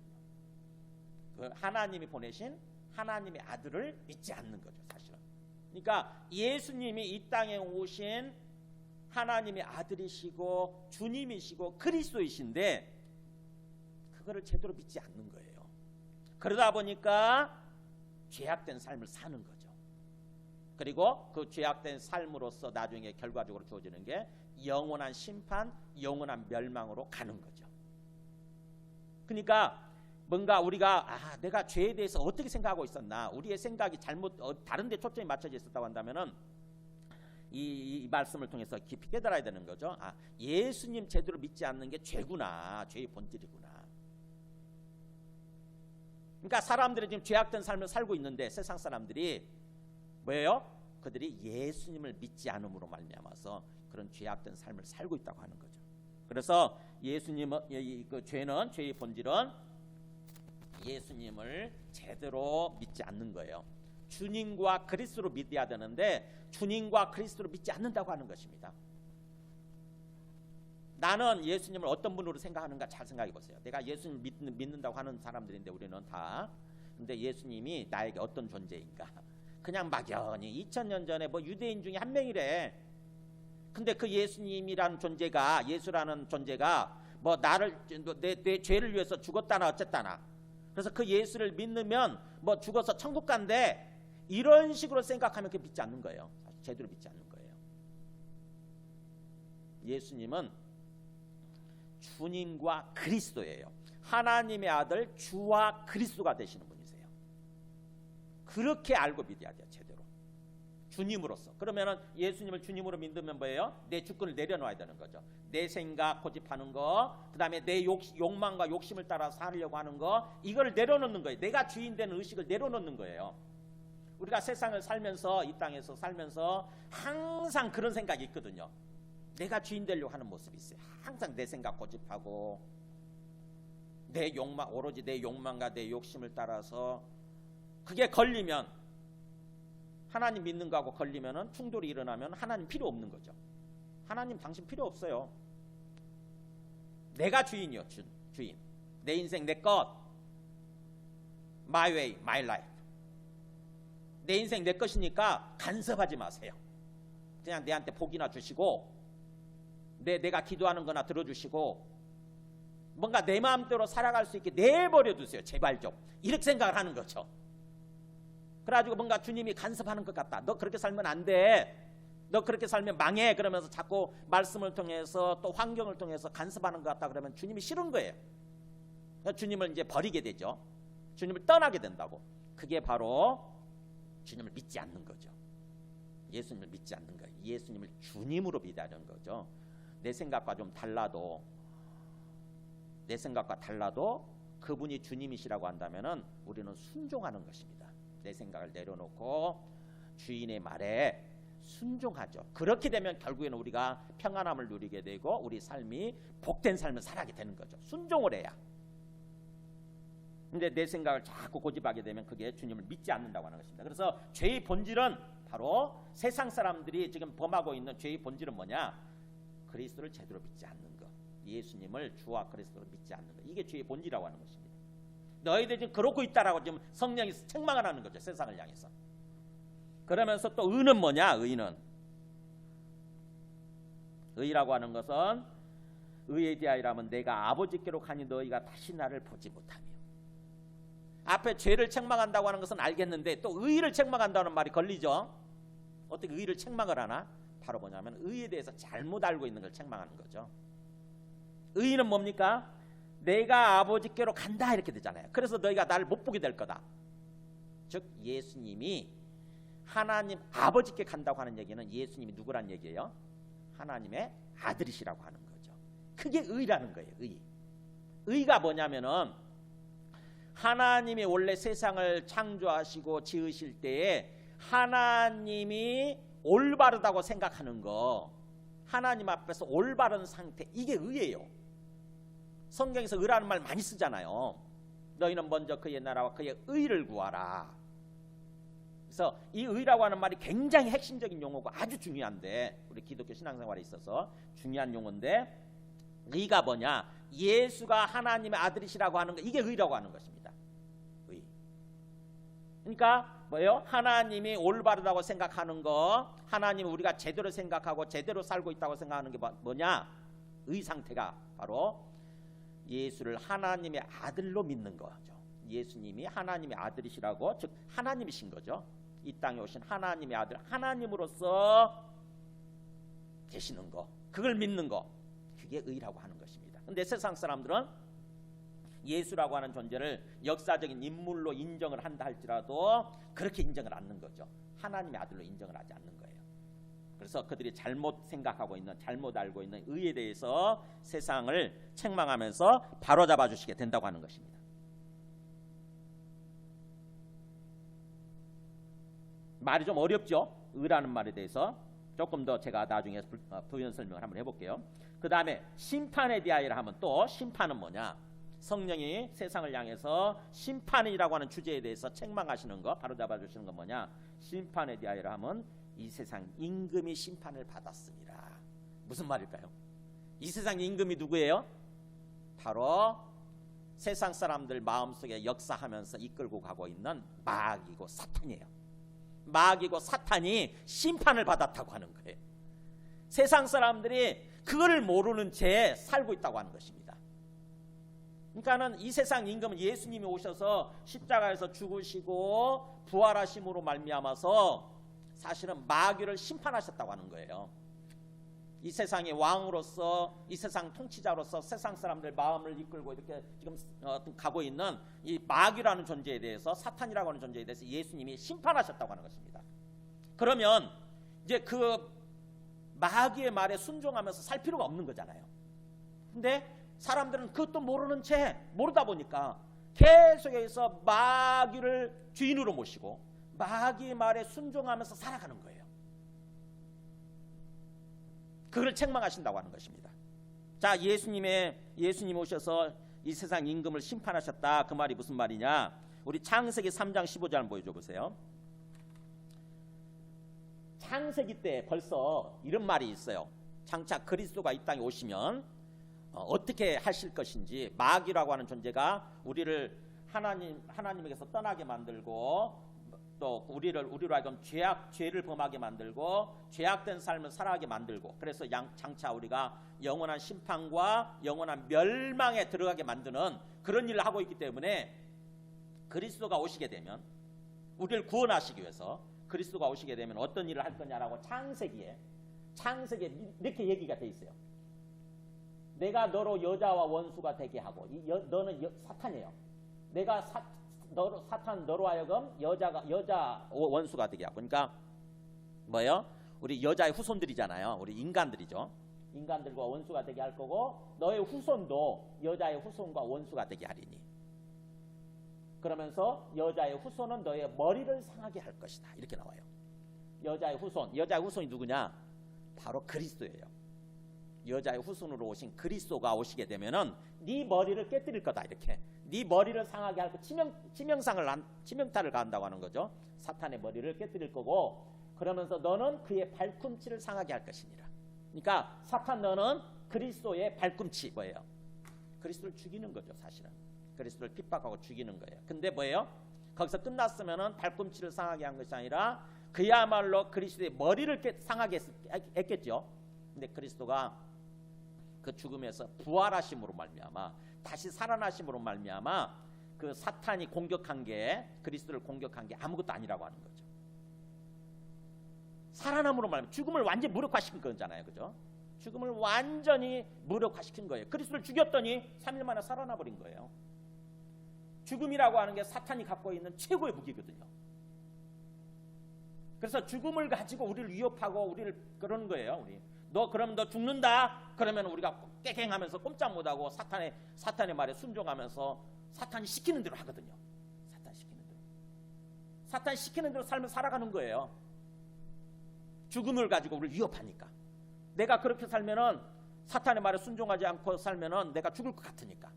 그 하나님이 보내신 하나님의 아들을 믿지 않는 거죠. 사실은. 그러니까 예수님이 이 땅에 오신 하나님의 아들이시고 주님이시고 그리스도이신데 그거를 제대로 믿지 않는 거예요. 그러다 보니까 죄악된 삶을 사는 거죠. 그리고 그 죄악된 삶으로서 나중에 결과적으로 주어지는 게 영원한 심판, 영원한 멸망으로 가는 거죠. 그러니까 뭔가 우리가 내가 죄에 대해서 어떻게 생각하고 있었나, 우리의 생각이 잘못 다른 데 초점이 맞춰져 있었다고 한다면은 이 말씀을 통해서 깊이 깨달아야 되는 거죠. 예수님 제대로 믿지 않는 게 죄구나, 죄의 본질이구나. 그러니까 사람들이 지금 죄악된 삶을 살고 있는데 세상 사람들이 뭐예요? 그들이 예수님을 믿지 않음으로 말미암아서 그런 죄악된 삶을 살고 있다고 하는 거죠. 그래서 예수님은 그 죄는, 죄의 본질은 예수님을 제대로 믿지 않는 거예요. 주님과 그리스도로 믿어야 되는데 주님과 그리스도로 믿지 않는다고 하는 것입니다. 나는 예수님을 어떤 분으로 생각하는가 잘 생각해 보세요. 내가 예수님 믿는다고 하는 사람들인데 우리는 다. 근데 예수님이 나에게 어떤 존재인가? 그냥 막연히 2000년 전에 뭐 유대인 중에 한 명이래. 근데 그 예수님이라는 존재가, 예수라는 존재가 뭐 나를 내 죄를 위해서 죽었다나 어쨌다나. 그래서 그 예수를 믿으면 뭐 죽어서 천국 간대. 이런 식으로 생각하면 그 믿지 않는 거예요. 제대로 믿지 않는 거예요. 예수님은 주님과 그리스도예요. 하나님의 아들 주와 그리스도가 되시는 분이세요. 그렇게 알고 믿어야 돼요. 제대로. 주님으로서. 그러면은 예수님을 주님으로 믿으면 뭐예요? 내 주권을 내려놓아야 되는 거죠. 내 생각 고집하는 거, 그 다음에 내 욕망과 욕심을 따라 살려고 하는 거, 이걸 내려놓는 거예요. 내가 주인 되는 의식을 내려놓는 거예요. 우리가 세상을 살면서, 이 땅에서 살면서 항상 그런 생각이 있거든요. 내가 주인 되려고 하는 모습이 있어요. 항상 내 생각 고집하고 내 욕망, 오로지 내 욕망과 내 욕심을 따라서 그게 걸리면, 하나님 믿는 거하고 걸리면은 충돌이 일어나면 하나님 필요 없는 거죠. 하나님 당신 필요 없어요. 내가 주인이요. 주인. 내 인생 내 것. My way, my life. 내 인생 내 것이니까 간섭하지 마세요. 그냥 내한테 복이나 주시고 내가 기도하는 거나 들어주시고 뭔가 내 마음대로 살아갈 수 있게 내버려 두세요. 제발 좀. 이렇게 생각을 하는 거죠. 그래가지고 뭔가 주님이 간섭하는 것 같다. 너 그렇게 살면 안 돼. 너 그렇게 살면 망해. 그러면서 자꾸 말씀을 통해서 또 환경을 통해서 간섭하는 것 같다. 그러면 주님이 싫은 거예요. 주님을 이제 버리게 되죠. 주님을 떠나게 된다고. 그게 바로 주님을 믿지 않는 거죠. 예수님을 믿지 않는 거예요. 예수님을 주님으로 믿는 거죠. 내 생각과 좀 달라도, 내 생각과 달라도 그분이 주님이시라고 한다면은 우리는 순종하는 것입니다. 내 생각을 내려놓고 주인의 말에 순종하죠. 그렇게 되면 결국에는 우리가 평안함을 누리게 되고 우리 삶이 복된 삶을 살아가게 되는 거죠. 순종을 해야. 근데 내 생각을 자꾸 고집하게 되면 그게 주님을 믿지 않는다고 하는 것입니다. 그래서 죄의 본질은 바로 세상 사람들이 지금 범하고 있는 죄의 본질은 뭐냐? 그리스도를 제대로 믿지 않는 것. 예수님을 주와 그리스도를 믿지 않는 것. 이게 죄의 본질이라고 하는 것입니다. 너희들 지금 그러고 있다라고 지금 성령이 책망을 하는 거죠. 세상을 향해서. 그러면서 또 의는 뭐냐? 의는. 의라고 하는 것은 의에 대하여라면 내가 아버지께로 가니 너희가 다시 나를 보지 못하며. 앞에 죄를 책망한다고 하는 것은 알겠는데 또 의를 책망한다는 말이 걸리죠. 어떻게 의를 책망을 하나? 바로 뭐냐면 의에 대해서 잘못 알고 있는 걸 책망하는 거죠. 의는 뭡니까? 내가 아버지께로 간다 이렇게 되잖아요. 그래서 너희가 나를 못 보게 될 거다. 즉 예수님이 하나님 아버지께 간다고 하는 얘기는 예수님이 누구란 얘기예요? 하나님의 아들이시라고 하는 거죠. 그게 의라는 거예요. 의가 뭐냐면은 하나님이 원래 세상을 창조하시고 지으실 때에 하나님이 올바르다고 생각하는 거, 하나님 앞에서 올바른 상태, 이게 의예요. 성경에서 의라는 말 많이 쓰잖아요. 너희는 먼저 그의 나라와 그의 의를 구하라. 그래서 이 의라고 하는 말이 굉장히 핵심적인 용어고 아주 중요한데, 우리 기독교 신앙생활에 있어서 중요한 용어인데, 의가 뭐냐? 예수가 하나님의 아들이시라고 하는 거, 이게 의라고 하는 것입니다. 의. 그러니까 뭐예요? 하나님이 올바르다고 생각하는 거, 하나님 우리가 제대로 생각하고 제대로 살고 있다고 생각하는 게 뭐냐? 의 상태가 바로 예수를 하나님의 아들로 믿는 거죠. 예수님이 하나님의 아들이시라고, 즉 하나님이신 거죠. 이 땅에 오신 하나님의 아들, 하나님으로서 되시는 거, 그걸 믿는 거, 그게 의라고 하는 것입니다. 근데 세상 사람들은 예수라고 하는 존재를 역사적인 인물로 인정을 한다 할지라도 그렇게 인정을 않는 거죠. 하나님의 아들로 인정을 하지 않는 거예요. 그래서 그들이 잘못 생각하고 있는, 잘못 알고 있는 의에 대해서 세상을 책망하면서 바로잡아 주시게 된다고 하는 것입니다. 말이 좀 어렵죠? 의라는 말에 대해서 조금 더 제가 나중에 부연 설명을 한번 해볼게요. 그 다음에 심판에 대하여라 하면, 또 심판은 뭐냐? 성령이 세상을 향해서 심판이라고 하는 주제에 대해서 책망하시는 거, 바로잡아 주시는 건 뭐냐? 심판에 대하여라 하면 이 세상 임금이 심판을 받았습니다. 무슨 말일까요? 이 세상 임금이 누구예요? 바로 세상 사람들 마음속에 역사하면서 이끌고 가고 있는 마귀고 사탄이에요. 마귀고 사탄이 심판을 받았다고 하는 거예요. 세상 사람들이 그거를 모르는 채 살고 있다고 하는 것입니다. 그러니까는 이 세상 임금은 예수님이 오셔서 십자가에서 죽으시고 부활하심으로 말미암아서 사실은 마귀를 심판하셨다고 하는 거예요. 이 세상의 왕으로서, 이 세상 통치자로서 세상 사람들 마음을 이끌고 이렇게 지금 가고 있는 이 마귀라는 존재에 대해서, 사탄이라고 하는 존재에 대해서 예수님이 심판하셨다고 하는 것입니다. 그러면 이제 그 마귀의 말에 순종하면서 살 필요가 없는 거잖아요. 근데 사람들은 그것도 모르는 채, 모르다 보니까 계속해서 마귀를 주인으로 모시고 마귀의 말에 순종하면서 살아가는 거예요. 그걸 책망하신다고 하는 것입니다. 자, 예수님 오셔서 이 세상 임금을 심판하셨다. 그 말이 무슨 말이냐? 우리 창세기 3장 15절 보여줘 보세요. 창세기 때 벌써 이런 말이 있어요. 장차 그리스도가 이 땅에 오시면 어떻게 하실 것인지, 마귀라고 하는 존재가 우리를 하나님에게서 떠나게 만들고, 또 우리로 하여금 죄를 범하게 만들고 죄악된 삶을 살아가게 만들고, 그래서 장차 우리가 영원한 심판과 영원한 멸망에 들어가게 만드는 그런 일을 하고 있기 때문에, 그리스도가 오시게 되면, 우리를 구원하시기 위해서 그리스도가 오시게 되면 어떤 일을 할 거냐라고 창세기에 이렇게 얘기가 돼 있어요. 내가 너로 여자와 원수가 되게 하고, 너는 사탄이에요. 내가 사탄 너로 하여금 여자 원수가 되게 하고. 그러니까 뭐예요? 우리 여자의 후손들이잖아요. 우리 인간들이죠. 인간들과 원수가 되게 할 거고, 너의 후손도 여자의 후손과 원수가 되게 하리니. 그러면서 여자의 후손은 너의 머리를 상하게 할 것이다. 이렇게 나와요. 여자의 후손이 누구냐? 바로 그리스도예요. 여자의 후손으로 오신 그리스도가 오시게 되면은 네 머리를 깨뜨릴 거다. 이렇게 네 머리를 상하게 할 거, 치명타를 가한다고 하는 거죠. 사탄의 머리를 깨뜨릴 거고, 그러면서 너는 그의 발꿈치를 상하게 할 것이니라. 그러니까 사탄, 너는 그리스도의 발꿈치, 뭐예요? 그리스도를 죽이는 거죠. 사실은 그리스도를 핍박하고 죽이는 거예요. 근데 뭐예요? 거기서 끝났으면은 발꿈치를 상하게 한 것이 아니라 그야말로 그리스도의 머리를 상하게 했겠죠. 근데 그리스도가 그 죽음에서 부활하심으로 말미암아, 다시 살아나심으로 말미암아, 그 사탄이 공격한 게, 그리스도를 공격한 게 아무것도 아니라고 하는 거죠. 살아남으로 말미암아 죽음을 완전히 무력화시킨 거잖아요. 그죠? 죽음을 완전히 무력화시킨 거예요. 그리스도를 죽였더니 3일 만에 살아나 버린 거예요. 죽음이라고 하는 게 사탄이 갖고 있는 최고의 무기거든요. 그래서 죽음을 가지고 우리를 위협하고 우리를 그러는 거예요. 그럼 너 죽는다. 그러면 우리가 깨갱하면서 꼼짝 못하고 사탄의 말에 순종하면서 사탄이 시키는 대로 하거든요. 사탄 시키는 대로 삶을 살아가는 거예요. 죽음을 가지고 우리를 위협하니까. 내가 그렇게 살면은 사탄의 말에 순종하지 않고 살면은 내가 죽을 것 같으니까.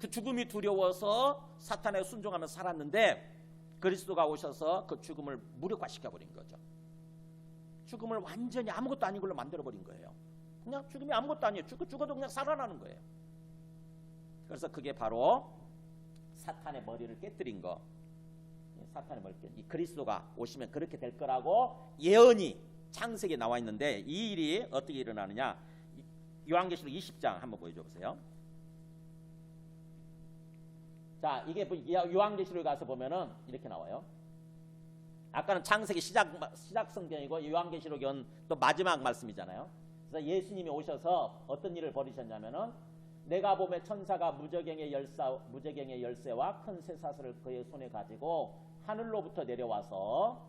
그 죽음이 두려워서 사탄에 순종하면서 살았는데 그리스도가 오셔서 그 죽음을 무력화시켜버린 거죠. 죽음을 완전히 아무것도 아닌 걸로 만들어버린 거예요. 그냥 죽음이 아무것도 아니에요. 죽어도 그냥 살아나는 거예요. 그래서 그게 바로 사탄의 머리를 깨뜨린 거. 사탄의 머리를 깨뜨린 이 그리스도가 오시면 그렇게 될 거라고 예언이 창세기에 나와 있는데 이 일이 어떻게 일어나느냐. 요한계시록 20장 한번 보여줘 보세요. 자, 이게 요한계시록에 가서 보면은 이렇게 나와요. 아까는 창세기 시작 성경이고 요한계시록은 또 마지막 말씀이잖아요. 그래서 예수님이 오셔서 어떤 일을 벌이셨냐면은 내가 보매 천사가 무저갱의 열쇠와 큰 쇠사슬을 그의 손에 가지고 하늘로부터 내려와서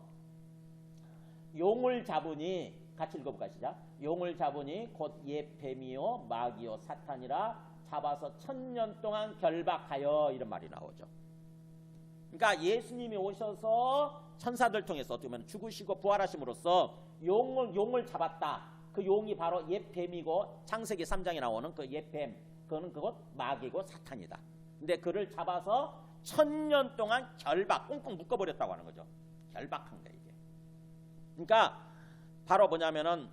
용을 잡으니 같이 읽어볼까 시작. 용을 잡으니 곧 옛 뱀이요 마귀요 사탄이라 잡아서 1000년 동안 결박하여 이런 말이 나오죠. 그러니까 예수님이 오셔서 천사들 통해서 어떻게 보면 죽으시고 부활하심으로써 용을 잡았다. 그 용이 바로 옛 뱀이고 창세기 3장에 나오는 그 옛 뱀. 그것 마귀고 사탄이다. 근데 그를 잡아서 1000년 동안 꽁꽁 묶어버렸다고 하는 거죠. 결박한 거예요 이게. 그러니까 바로 뭐냐면은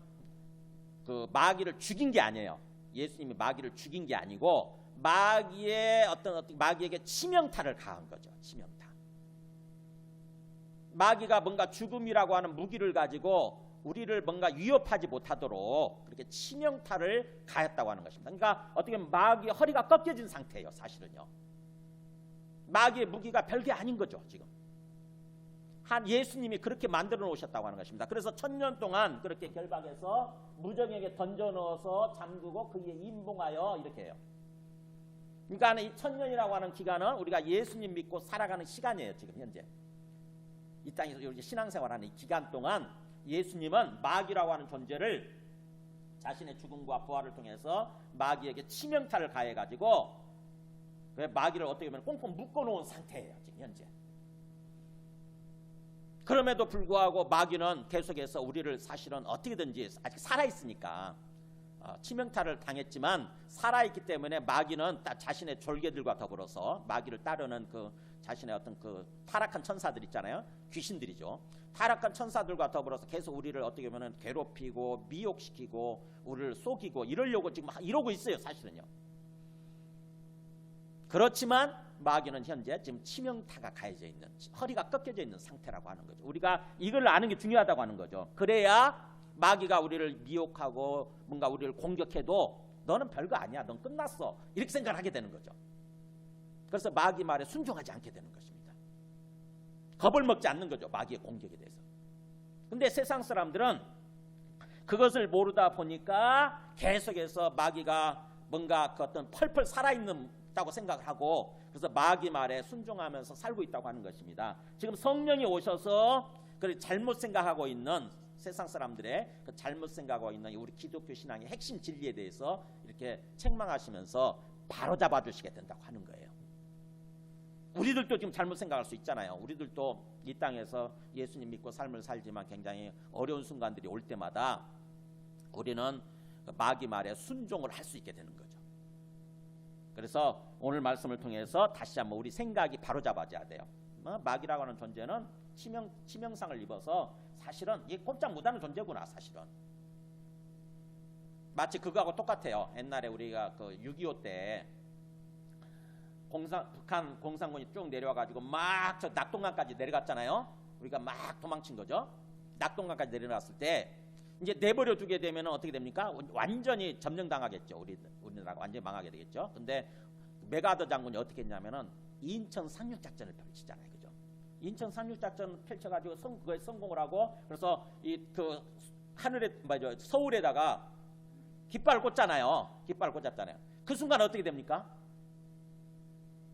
그 마귀를 죽인 게 아니에요. 예수님이 마귀를 죽인 게 아니고 마귀에게 치명타를 가한 거죠. 치명타. 마귀가 뭔가 죽음이라고 하는 무기를 가지고 우리를 뭔가 위협하지 못하도록 그렇게 치명타를 가했다고 하는 것입니다. 그러니까 어떻게 보면 마귀의 허리가 꺾여진 상태예요. 사실은요. 마귀의 무기가 별게 아닌 거죠. 지금 예수님이 그렇게 만들어 놓으셨다고 하는 것입니다. 그래서 1000년 동안 그렇게 결박해서 무정에게 던져 넣어서 잠그고 그에 임봉하여 이렇게 해요. 그러니까 이 1000년이라고 하는 기간은 우리가 예수님 믿고 살아가는 시간이에요. 지금 현재 이 땅에서 이렇게 신앙생활하는 이 기간 동안 예수님은 마귀라고 하는 존재를 자신의 죽음과 부활을 통해서 마귀에게 치명타를 가해가지고 마귀를 어떻게 보면 꽁꽁 묶어놓은 상태예요. 지금 현재. 그럼에도 불구하고 마귀는 계속해서 우리를 사실은 어떻게든지 아직 살아있으니까 치명타를 당했지만 살아있기 때문에 마귀는 자신의 졸개들과 더불어서 마귀를 따르는 그 자신의 어떤 그 타락한 천사들 있잖아요. 귀신들이죠. 타락한 천사들과 더불어서 계속 우리를 어떻게 보면 괴롭히고 미혹시키고 우리를 속이고 이러려고 지금 이러고 있어요. 사실은요. 그렇지만 마귀는 현재 지금 치명타가 가해져 있는, 허리가 꺾여져 있는 상태라고 하는 거죠. 우리가 이걸 아는 게 중요하다고 하는 거죠. 그래야 마귀가 우리를 미혹하고 뭔가 우리를 공격해도 너는 별거 아니야. 넌 끝났어. 이렇게 생각을 하게 되는 거죠. 그래서 마귀 말에 순종하지 않게 되는 것입니다. 겁을 먹지 않는 거죠. 마귀의 공격에 대해서. 근데 세상 사람들은 그것을 모르다 보니까 계속해서 마귀가 뭔가 그 어떤 펄펄 살아있다고 생각을 하고 그래서 마귀 말에 순종하면서 살고 있다고 하는 것입니다. 지금 성령이 오셔서 잘못 생각하고 있는 세상 사람들의 그 잘못 생각하고 있는 우리 기독교 신앙의 핵심 진리에 대해서 이렇게 책망하시면서 바로잡아 주시게 된다고 하는 거예요. 우리들도 지금 잘못 생각할 수 있잖아요. 우리들도 이 땅에서 예수님 믿고 삶을 살지만 굉장히 어려운 순간들이 올 때마다 우리는 마귀 말에 순종을 할 수 있게 되는 거죠. 그래서 오늘 말씀을 통해서 다시 한번 우리 생각이 바로잡아져야 돼요. 마귀라고 하는 존재는 치명상을 입어서 사실은 이게 꼼짝 못하는 존재구나. 사실은 마치 그거하고 똑같아요. 옛날에 우리가 그 6.25 때 북한 공산군이 쭉 내려와가지고 막 저 낙동강까지 내려갔잖아요. 우리가 막 도망친 거죠. 낙동강까지 내려갔을 때 이제 내버려 두게 되면 어떻게 됩니까? 완전히 점령당하겠죠. 우리나라가 완전히 망하게 되겠죠. 근데 메가더 장군이 어떻게 했냐면은 인천 상륙작전을 펼치잖아요. 그죠? 인천 상륙작전을 펼쳐가지고 그거에 성공을 하고 그래서 그 하늘에 서울에다가 깃발을 꽂잖아요. 깃발을 꽂았잖아요. 그 순간 어떻게 됩니까?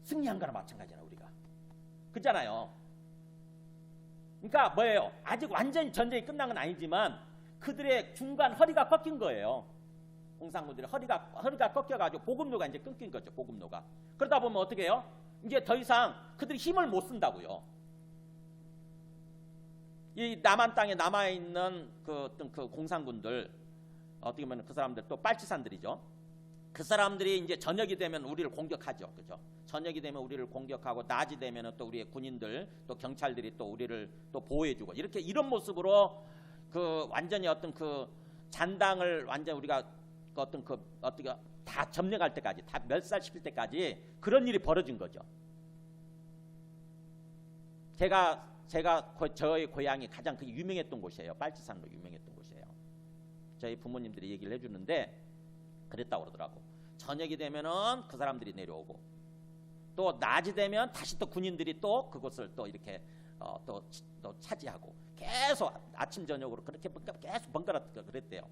승리한 거나 마찬가지잖아요. 우리가. 그렇잖아요. 그러니까 뭐예요? 아직 완전히 전쟁이 끝난 건 아니지만 그들의 중간 허리가 꺾인 거예요. 공산군들의 허리가 꺾여가지고 보급로가 이제 끊긴 거죠. 보급로가. 그러다 보면 어떻게 해요? 이제 더 이상 그들이 힘을 못 쓴다고요. 이 남한 땅에 남아 있는 그 어떤 그 공산군들, 어떻게 보면 그 사람들 또 빨치산들이죠. 그 사람들이 이제 저녁이 되면 우리를 공격하죠. 그죠? 저녁이 되면 우리를 공격하고 낮이 되면 또 우리의 군인들 또 경찰들이 또 우리를 또 보호해주고 이렇게 이런 모습으로 그 완전히 어떤 그 잔당을 완전 우리가 그 어떤 그 어떻게 다 점령할 때까지 다 멸살시킬 때까지 그런 일이 벌어진 거죠. 저희 고향이 가장 그 유명했던 곳이에요. 빨치산으로 유명했던 곳이에요. 저희 부모님들이 얘기를 해주는데 그랬다고 그러더라고. 저녁이 되면은 그 사람들이 내려오고 또 낮이 되면 다시 또 군인들이 또 그곳을 또 이렇게 또 차지하고 계속 아침 저녁으로 그렇게 계속 번갈아 그랬대요.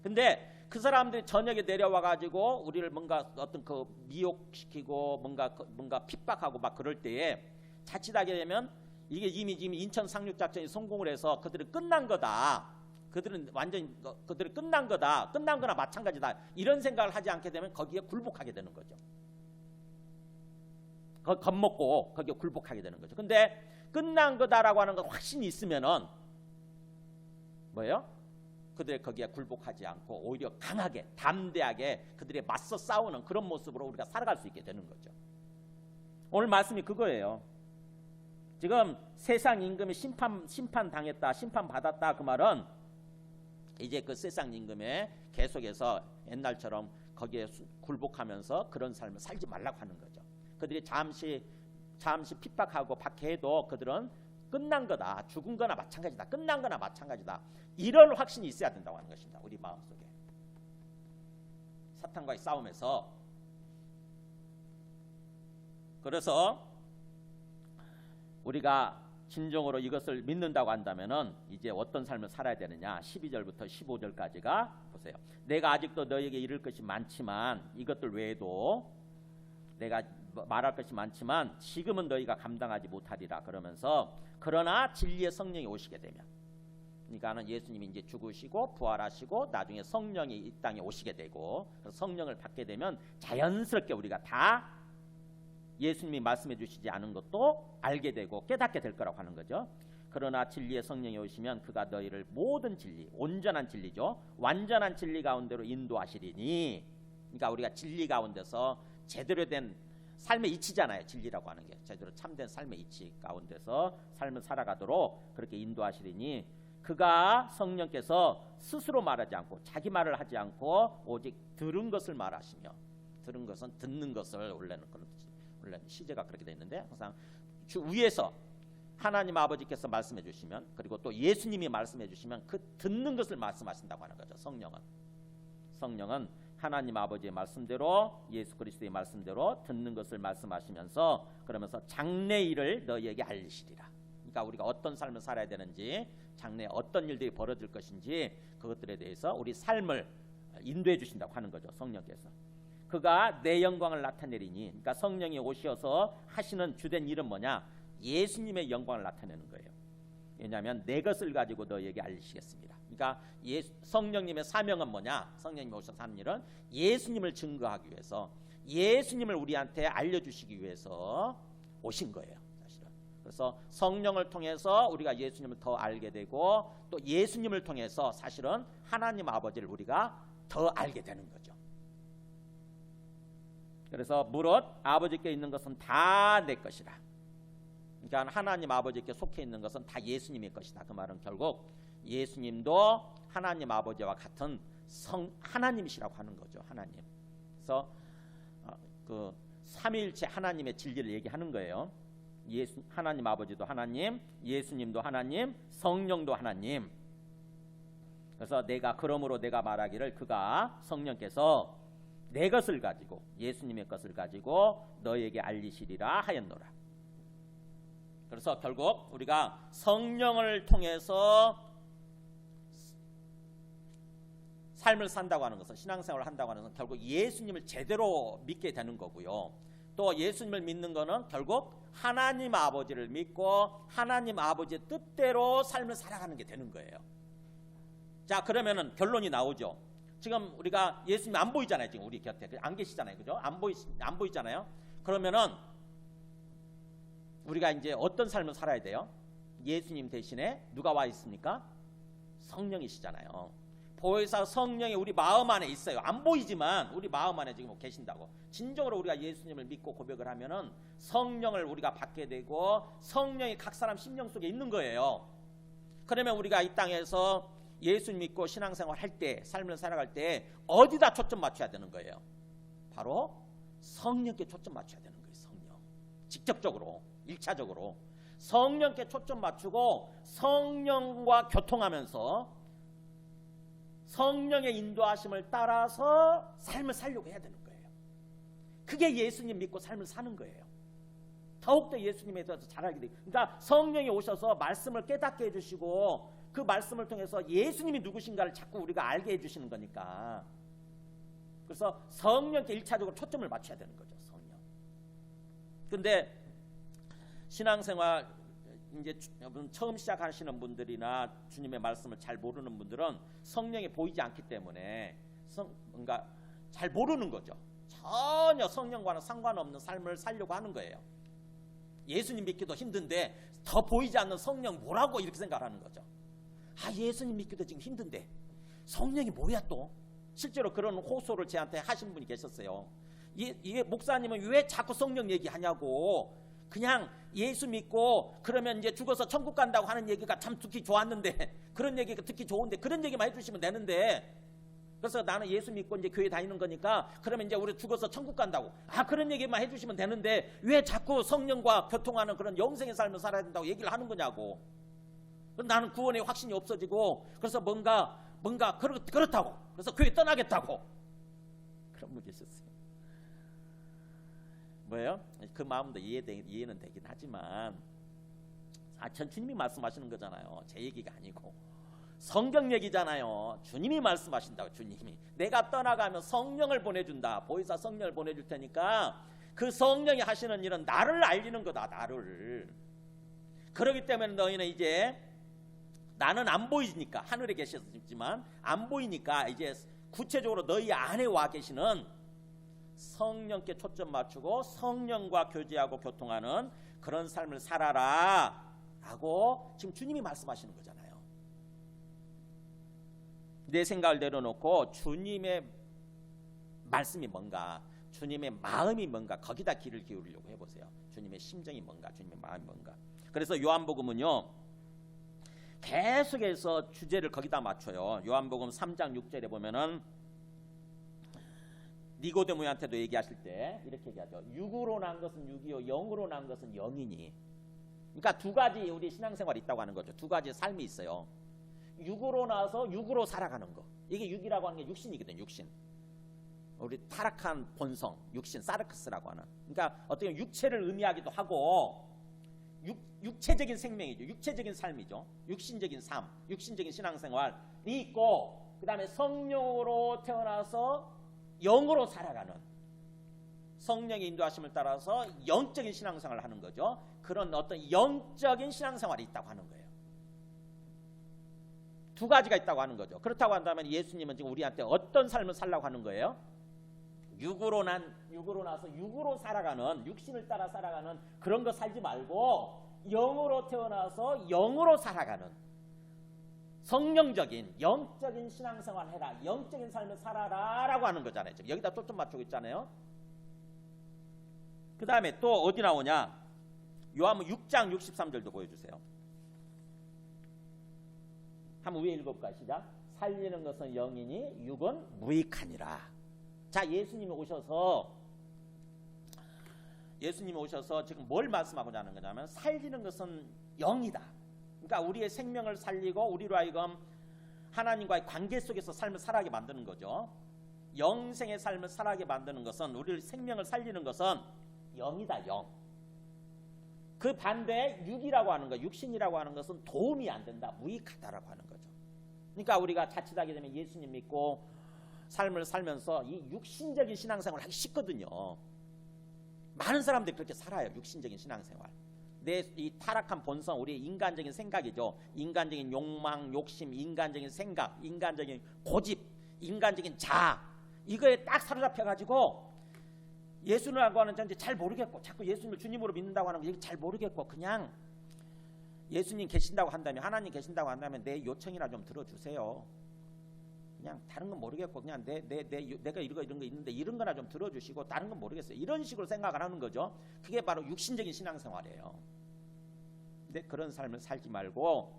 근데 그 사람들이 저녁에 내려와 가지고 우리를 뭔가 어떤 그 미혹시키고 뭔가 핍박하고 막 그럴 때에 자칫하게 되면 이게 이미 인천 상륙 작전이 성공을 해서 그들은 끝난 거다. 그들은 완전히 그들이 끝난 거다. 끝난 거나 마찬가지다. 이런 생각을 하지 않게 되면 거기에 굴복하게 되는 거죠. 겁먹고 거기에 굴복하게 되는 거죠. 근데 끝난 거다라고 하는 거 확신이 있으면은 뭐예요? 그들이 거기에 굴복하지 않고 오히려 강하게 담대하게 그들이 맞서 싸우는 그런 모습으로 우리가 살아갈 수 있게 되는 거죠. 오늘 말씀이 그거예요. 지금 세상 임금이 심판 당했다, 심판 받았다 그 말은 이제 그 세상 임금에 계속해서 옛날처럼 거기에 굴복하면서 그런 삶을 살지 말라고 하는 거죠. 그들이 잠시 핍박하고 박해해도 그들은 끝난 거다. 죽은 거나 마찬가지다. 끝난 거나 마찬가지다. 이런 확신이 있어야 된다고 하는 것입니다. 우리 마음속에. 사탄과의 싸움에서. 그래서 우리가 진정으로 이것을 믿는다고 한다면은 이제 어떤 삶을 살아야 되느냐. 12절부터 15절까지가 보세요. 내가 아직도 너에게 이를 것이 많지만 이것들 외에도 내가 말할 것이 많지만 지금은 너희가 감당하지 못하리라 그러면서 그러나 진리의 성령이 오시게 되면 그러니까는 예수님이 이제 죽으시고 부활하시고 나중에 성령이 이 땅에 오시게 되고 성령을 받게 되면 자연스럽게 우리가 다 예수님이 말씀해 주시지 않은 것도 알게 되고 깨닫게 될 거라고 하는 거죠. 그러나 진리의 성령이 오시면 그가 너희를 모든 진리, 온전한 진리죠. 완전한 진리 가운데로 인도하시리니 그러니까 우리가 진리 가운데서 제대로 된 삶의 이치잖아요. 진리라고 하는 게 제대로 참된 삶의 이치 가운데서 삶을 살아가도록 그렇게 인도하시리니 그가 성령께서 스스로 말하지 않고 자기 말을 하지 않고 오직 들은 것을 말하시며 들은 것은 듣는 것을 원래는 그런 원래 시제가 그렇게 돼 있는데 항상 위에서 하나님 아버지께서 말씀해 주시면 그리고 또 예수님이 말씀해 주시면 그 듣는 것을 말씀하신다고 하는 거죠. 성령은 하나님 아버지의 말씀대로 예수 그리스도의 말씀대로 듣는 것을 말씀하시면서 그러면서 장래 일을 너희에게 알리시리라. 그러니까 우리가 어떤 삶을 살아야 되는지 장래에 어떤 일들이 벌어질 것인지 그것들에 대해서 우리 삶을 인도해 주신다고 하는 거죠. 성령께서. 그가 내 영광을 나타내리니 그러니까 성령이 오셔서 하시는 주된 일은 뭐냐? 예수님의 영광을 나타내는 거예요. 왜냐하면 내 것을 가지고 너희에게 알리시겠습니다. 그러니까 성령님의 사명은 뭐냐? 성령님이 오셔서 하는 일은 예수님을 증거하기 위해서 예수님을 우리한테 알려주시기 위해서 오신 거예요. 사실은. 그래서 성령을 통해서 우리가 예수님을 더 알게 되고 또 예수님을 통해서 사실은 하나님 아버지를 우리가 더 알게 되는 거죠. 그래서 무릇 아버지께 있는 것은 다 내 것이라. 그러니까 하나님 아버지께 속해 있는 것은 다 예수님의 것이다. 그 말은 결국 예수님도 하나님 아버지와 같은 하나님이시라고 하는 거죠. 하나님. 그래서 그 삼위일체 하나님의 진리를 얘기하는 거예요. 하나님 아버지도 하나님, 예수님도 하나님, 성령도 하나님. 그래서 그러므로 내가 말하기를 그가 성령께서 내 것을 가지고 예수님의 것을 가지고 너에게 알리시리라 하였노라. 그래서 결국 우리가 성령을 통해서 삶을 산다고 하는 것은 신앙생활을 한다고 하는 것은 결국 예수님을 제대로 믿게 되는 거고요. 또 예수님을 믿는 것은 결국 하나님 아버지를 믿고 하나님 아버지의 뜻대로 삶을 살아가는 게 되는 거예요. 자, 그러면은 결론이 나오죠. 지금 우리가 예수님 안 보이잖아요. 지금 우리 곁에 안 계시잖아요. 그죠? 안 보이잖아요. 그러면은 우리가 이제 어떤 삶을 살아야 돼요? 예수님 대신에 누가 와 있습니까? 성령이시잖아요. 보혜사 성령이 우리 마음 안에 있어요. 안 보이지만 우리 마음 안에 지금 계신다고. 진정으로 우리가 예수님을 믿고 고백을 하면은 성령을 우리가 받게 되고 성령이 각 사람 심령 속에 있는 거예요. 그러면 우리가 이 땅에서 예수 믿고 신앙생활 할 때, 삶을 살아갈 때 어디다 초점 맞춰야 되는 거예요? 바로 성령께 초점 맞춰야 되는 거예요. 성령. 직접적으로, 1차적으로 성령께 초점 맞추고 성령과 교통하면서 성령의 인도하심을 따라서 삶을 살려고 해야 되는 거예요. 그게 예수님 믿고 삶을 사는 거예요. 더욱더 예수님에 대해서 잘 알게 돼요. 그러니까 성령이 오셔서 말씀을 깨닫게 해주시고 그 말씀을 통해서 예수님이 누구신가를 자꾸 우리가 알게 해주시는 거니까. 그래서 성령께 1차적으로 초점을 맞춰야 되는 거죠. 성령. 근데 신앙생활 이제 처음 시작하시는 분들이나 주님의 말씀을 잘 모르는 분들은 성령이 보이지 않기 때문에 뭔가 잘 모르는 거죠. 전혀 성령과는 상관없는 삶을 살려고 하는 거예요. 예수님 믿기도 힘든데 더 보이지 않는 성령 뭐라고 이렇게 생각하는 거죠. 아, 예수님 믿기도 지금 힘든데 성령이 뭐야 또? 실제로 그런 호소를 저한테 하신 분이 계셨어요. 목사님은 왜 자꾸 성령 얘기하냐고. 그냥 예수 믿고 그러면 이제 죽어서 천국 간다고 하는 얘기가 참 듣기 좋았는데, 그런 얘기가 듣기 좋은데 그런 얘기만 해주시면 되는데, 그래서 나는 예수 믿고 이제 교회 다니는 거니까 그러면 이제 우리 죽어서 천국 간다고, 아 그런 얘기만 해주시면 되는데 왜 자꾸 성령과 교통하는 그런 영생의 삶을 살아야 된다고 얘기를 하는 거냐고. 나는 구원의 확신이 없어지고 그래서 뭔가 그렇다고, 그래서 교회 떠나겠다고 그런 분이 있었어요. 뭐예요? 그 마음도 이해는 되긴 하지만, 전 주님이 말씀하시는 거잖아요. 제 얘기가 아니고 성경 얘기잖아요. 주님이 말씀하신다고. 주님이 내가 떠나가면 성령을 보내준다. 보혜사 성령을 보내줄 테니까 그 성령이 하시는 일은 나를 알리는 거다. 나를. 그렇기 때문에 너희는 이제, 나는 안 보이니까 하늘에 계셨지만 안 보이니까 이제 구체적으로 너희 안에 와 계시는 성령께 초점 맞추고 성령과 교제하고 교통하는 그런 삶을 살아라 라고 지금 주님이 말씀하시는 거잖아요. 내 생각을 내려놓고 주님의 말씀이 뭔가, 주님의 마음이 뭔가, 거기다 귀를 기울이려고 해보세요. 주님의 심정이 뭔가, 주님의 마음이 뭔가. 그래서 요한복음은요 계속해서 주제를 거기다 맞춰요. 요한복음 3장 6절에 보면은 니고데모한테도 얘기하실 때 이렇게 얘기하죠. 육으로 난 것은 육이요 영으로 난 것은 영이니. 그러니까 두 가지 우리 신앙생활이 있다고 하는 거죠. 두 가지 삶이 있어요. 육으로 나서 육으로 살아가는 거. 이게 육이라고 하는 게 육신이거든요. 육신. 우리 타락한 본성, 육신, 사르크스라고 하는. 그러니까 어떻게 보면 육체를 의미하기도 하고 육체적인 생명이죠. 육체적인 삶이죠. 육신적인 삶, 육신적인 신앙생활이 있고, 그 다음에 성령으로 태어나서 영으로 살아가는, 성령의 인도하심을 따라서 영적인 신앙생활을 하는 거죠. 그런 어떤 영적인 신앙생활이 있다고 하는 거예요. 두 가지가 있다고 하는 거죠. 그렇다고 한다면 예수님은 지금 우리한테 어떤 삶을 살라고 하는 거예요? 육으로 나서 육으로 살아가는, 육신을 따라 살아가는 그런 거 살지 말고 영으로 태어나서 영으로 살아가는 성령적인 영적인 신앙생활 해라, 영적인 삶을 살아라 라고 하는 거잖아요. 지금 여기다 초점 맞추고 있잖아요. 그 다음에 또 어디 나오냐, 요한복음 6장 63절도 보여주세요. 한번 위에 읽어볼까요? 시작. 살리는 것은 영이니 육은 무익하니라. 자, 예수님이 오셔서 지금 뭘 말씀하고자 하는 거냐면, 살리는 것은 영이다. 그러니까 우리의 생명을 살리고 우리로 하여금 하나님과의 관계 속에서 삶을 살아가게 만드는 거죠. 영생의 삶을 살아가게 만드는 것은, 우리의 생명을 살리는 것은 영이다. 영. 그 반대에 육이라고 하는 것, 육신이라고 하는 것은 도움이 안 된다. 무익하다라고 하는 거죠. 그러니까 우리가 자칫하게 되면 예수님 믿고 삶을 살면서 이 육신적인 신앙생활을 하기 쉽거든요. 많은 사람들이 그렇게 살아요. 육신적인 신앙생활. 내 이 타락한 본성, 우리의 인간적인 생각이죠. 인간적인 욕망, 욕심, 인간적인 생각, 인간적인 고집, 인간적인 자아, 이거에 딱 사로잡혀가지고 예수라고 하는 존재 잘 모르겠고, 자꾸 예수님을 주님으로 믿는다고 하는 거 잘 모르겠고, 그냥 예수님 계신다고 한다면, 하나님 계신다고 한다면 내 요청이나 좀 들어주세요. 그냥 다른 건 모르겠고, 그냥 내가 이런 거 있는데 이런 거나 좀 들어주시고, 다른 건 모르겠어요. 이런 식으로 생각을 하는 거죠. 그게 바로 육신적인 신앙생활이에요. 근데 그런 삶을 살지 말고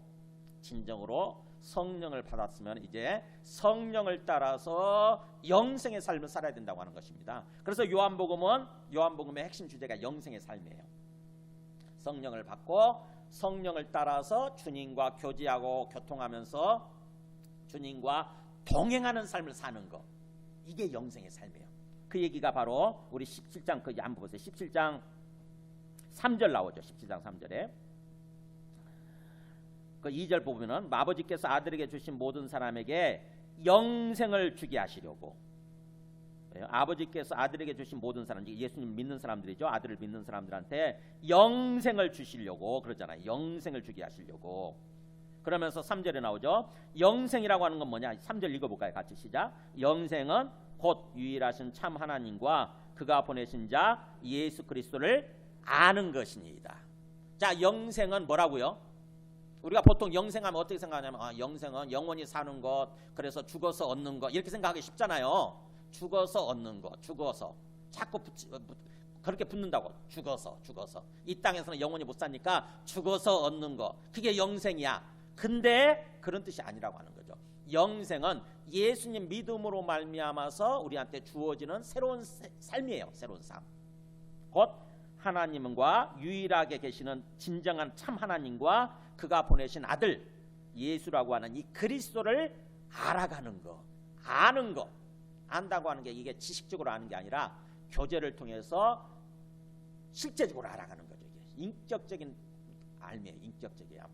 진정으로 성령을 받았으면 이제 성령을 따라서 영생의 삶을 살아야 된다고 하는 것입니다. 그래서 요한복음의 핵심 주제가 영생의 삶이에요. 성령을 받고 성령을 따라서 주님과 교제하고 교통하면서 주님과 동행하는 삶을 사는 것, 이게 영생의 삶이에요. 그 얘기가 바로 우리 17장 그 한번 보세요. 17장 3절 나오죠. 17장 3절에 그 2절 보면은 아버지께서 아들에게 주신 모든 사람에게 영생을 주게 하시려고, 아버지께서 아들에게 주신 모든 사람, 예수님 믿는 사람들이죠. 아들을 믿는 사람들한테 영생을 주시려고 그러잖아요. 영생을 주게 하시려고. 그러면서 3절에 나오죠. 영생이라고 하는 건 뭐냐? 3절 읽어볼까요? 같이 시작. 영생은 곧 유일하신 참 하나님과 그가 보내신 자 예수 그리스도를 아는 것이니이다. 자, 영생은 뭐라고요? 우리가 보통 영생하면 어떻게 생각하냐면, 영생은 영원히 사는 것, 그래서 죽어서 얻는 것, 이렇게 생각하기 쉽잖아요. 죽어서 얻는 것, 죽어서 자꾸 그렇게 붙는다고. 죽어서 이 땅에서는 영원히 못 사니까 죽어서 얻는 것, 그게 영생이야. 근데 그런 뜻이 아니라고 하는 거죠. 영생은 예수님 믿음으로 말미암아서 우리한테 주어지는 새로운 삶이에요. 새로운 삶. 곧 하나님과 유일하게 계시는 진정한 참 하나님과 그가 보내신 아들 예수라고 하는 이 그리스도를 알아가는 거, 아는 거. 안다고 하는 게 이게 지식적으로 아는 게 아니라 교제를 통해서 실제적으로 알아가는 거죠. 이게 인격적인 알미예요. 인격적이야.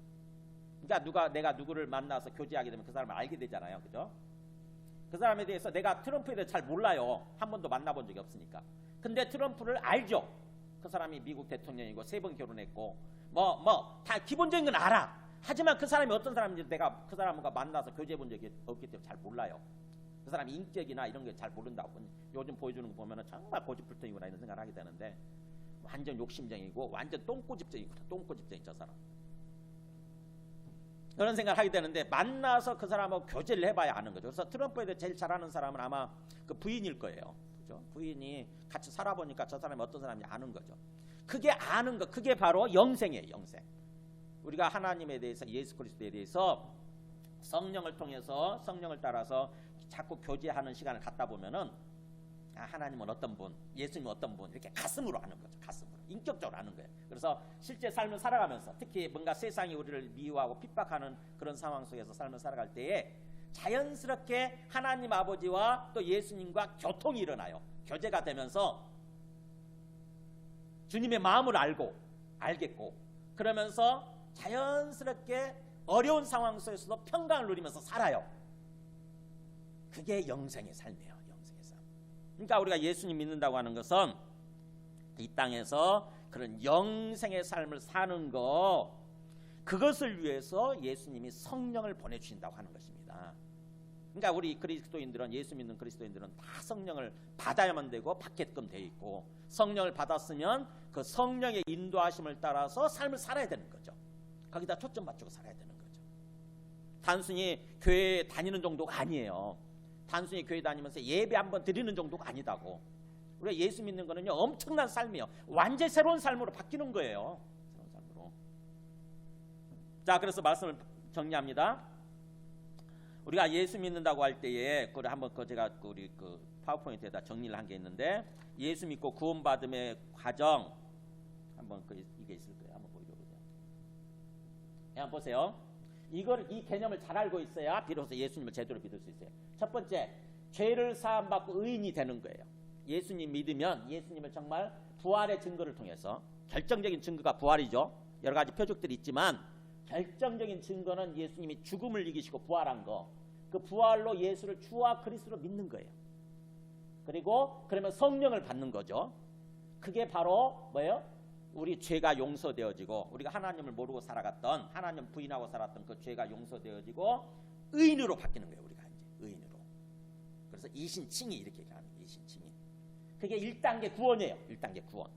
그러니까 내가 누구를 만나서 교제하게 되면 그 사람을 알게 되잖아요. 그죠? 그 사람에 대해서 내가 트럼프에 대해서 잘 몰라요. 한 번도 만나본 적이 없으니까. 근데 트럼프를 알죠. 그 사람이 미국 대통령이고 3번 결혼했고 다 기본적인 건 알아. 하지만 그 사람이 어떤 사람인지 내가 그 사람과 만나서 교제해 본 적이 없기 때문에 잘 몰라요. 그 사람이 인격이나 이런 게 잘 모른다고. 요즘 보여주는 거 보면 정말 고집불통이구나 이런 생각을 하게 되는데, 완전 욕심쟁이고 완전 똥꼬집쟁이구나. 똥꼬집쟁이 저 사람. 그런 생각을 하게 되는데, 만나서 그 사람하고 교제를 해봐야 아는 거죠. 그래서 트럼프에 대해 제일 잘 아는 사람은 아마 그 부인일 거예요. 그죠? 부인이 같이 살아보니까 저 사람이 어떤 사람인지 아는 거죠. 그게 아는 거, 그게 바로 영생이에요. 영생. 우리가 하나님에 대해서, 예수 그리스도에 대해서 성령을 통해서, 성령을 따라서 자꾸 교제하는 시간을 갖다 보면은, 하나님은 어떤 분, 예수님은 어떤 분, 이렇게 가슴으로 아는 거죠. 가슴으로, 인격적으로 아는 거예요. 그래서 실제 삶을 살아가면서, 특히 뭔가 세상이 우리를 미워하고 핍박하는 그런 상황 속에서 삶을 살아갈 때에 자연스럽게 하나님 아버지와 또 예수님과 교통이 일어나요. 교제가 되면서 주님의 마음을 알겠고, 그러면서 자연스럽게 어려운 상황 속에서도 평강을 누리면서 살아요. 그게 영생의 삶이에요. 영생의 삶. 그러니까 우리가 예수님 믿는다고 하는 것은 이 땅에서 그런 영생의 삶을 사는 거, 그것을 위해서 예수님이 성령을 보내주신다고 하는 것입니다. 그러니까 우리 그리스도인들은, 예수 믿는 그리스도인들은 다 성령을 받아야만 되고 받게끔 돼 있고, 성령을 받았으면 그 성령의 인도하심을 따라서 삶을 살아야 되는 거죠. 거기다 초점 맞추고 살아야 되는 거죠. 단순히 교회에 다니는 정도가 아니에요. 단순히 교회 다니면서 예배 한번 드리는 정도가 아니다고. 우리가 예수 믿는 거는요, 엄청난 삶이에요. 완전히 새로운 삶으로 바뀌는 거예요. 새로운 삶으로. 자, 그래서 말씀을 정리합니다. 우리가 예수 믿는다고 할 때에 그걸 한번 제가 우리 그 파워포인트에다 정리를 한 게 있는데, 예수 믿고 구원받음의 과정 한번 이게 있을 거예요. 한번 보여줘보세요. 한번 보세요. 이 개념을 잘 알고 있어야 비로소 예수님을 제대로 믿을 수 있어요. 첫 번째, 죄를 사함받고 의인이 되는 거예요. 예수님 믿으면 예수님을 정말 부활의 증거를 통해서, 결정적인 증거가 부활이죠. 여러 가지 표적들이 있지만 결정적인 증거는 예수님이 죽음을 이기시고 부활한 거, 그 부활로 예수를 주와 그리스도로 믿는 거예요. 그리고 그러면 성령을 받는 거죠. 그게 바로 뭐예요? 우리 죄가 용서되어지고 우리가 하나님을 모르고 살아갔던 하나님 부인하고 살았던 그 죄가 용서되어지고 의인으로 바뀌는 거예요. 우리가 이제 의인으로. 그래서 이신칭이 이렇게 얘기하는 거예요. 이신칭이. 그게 1단계 구원이에요. 1단계 구원.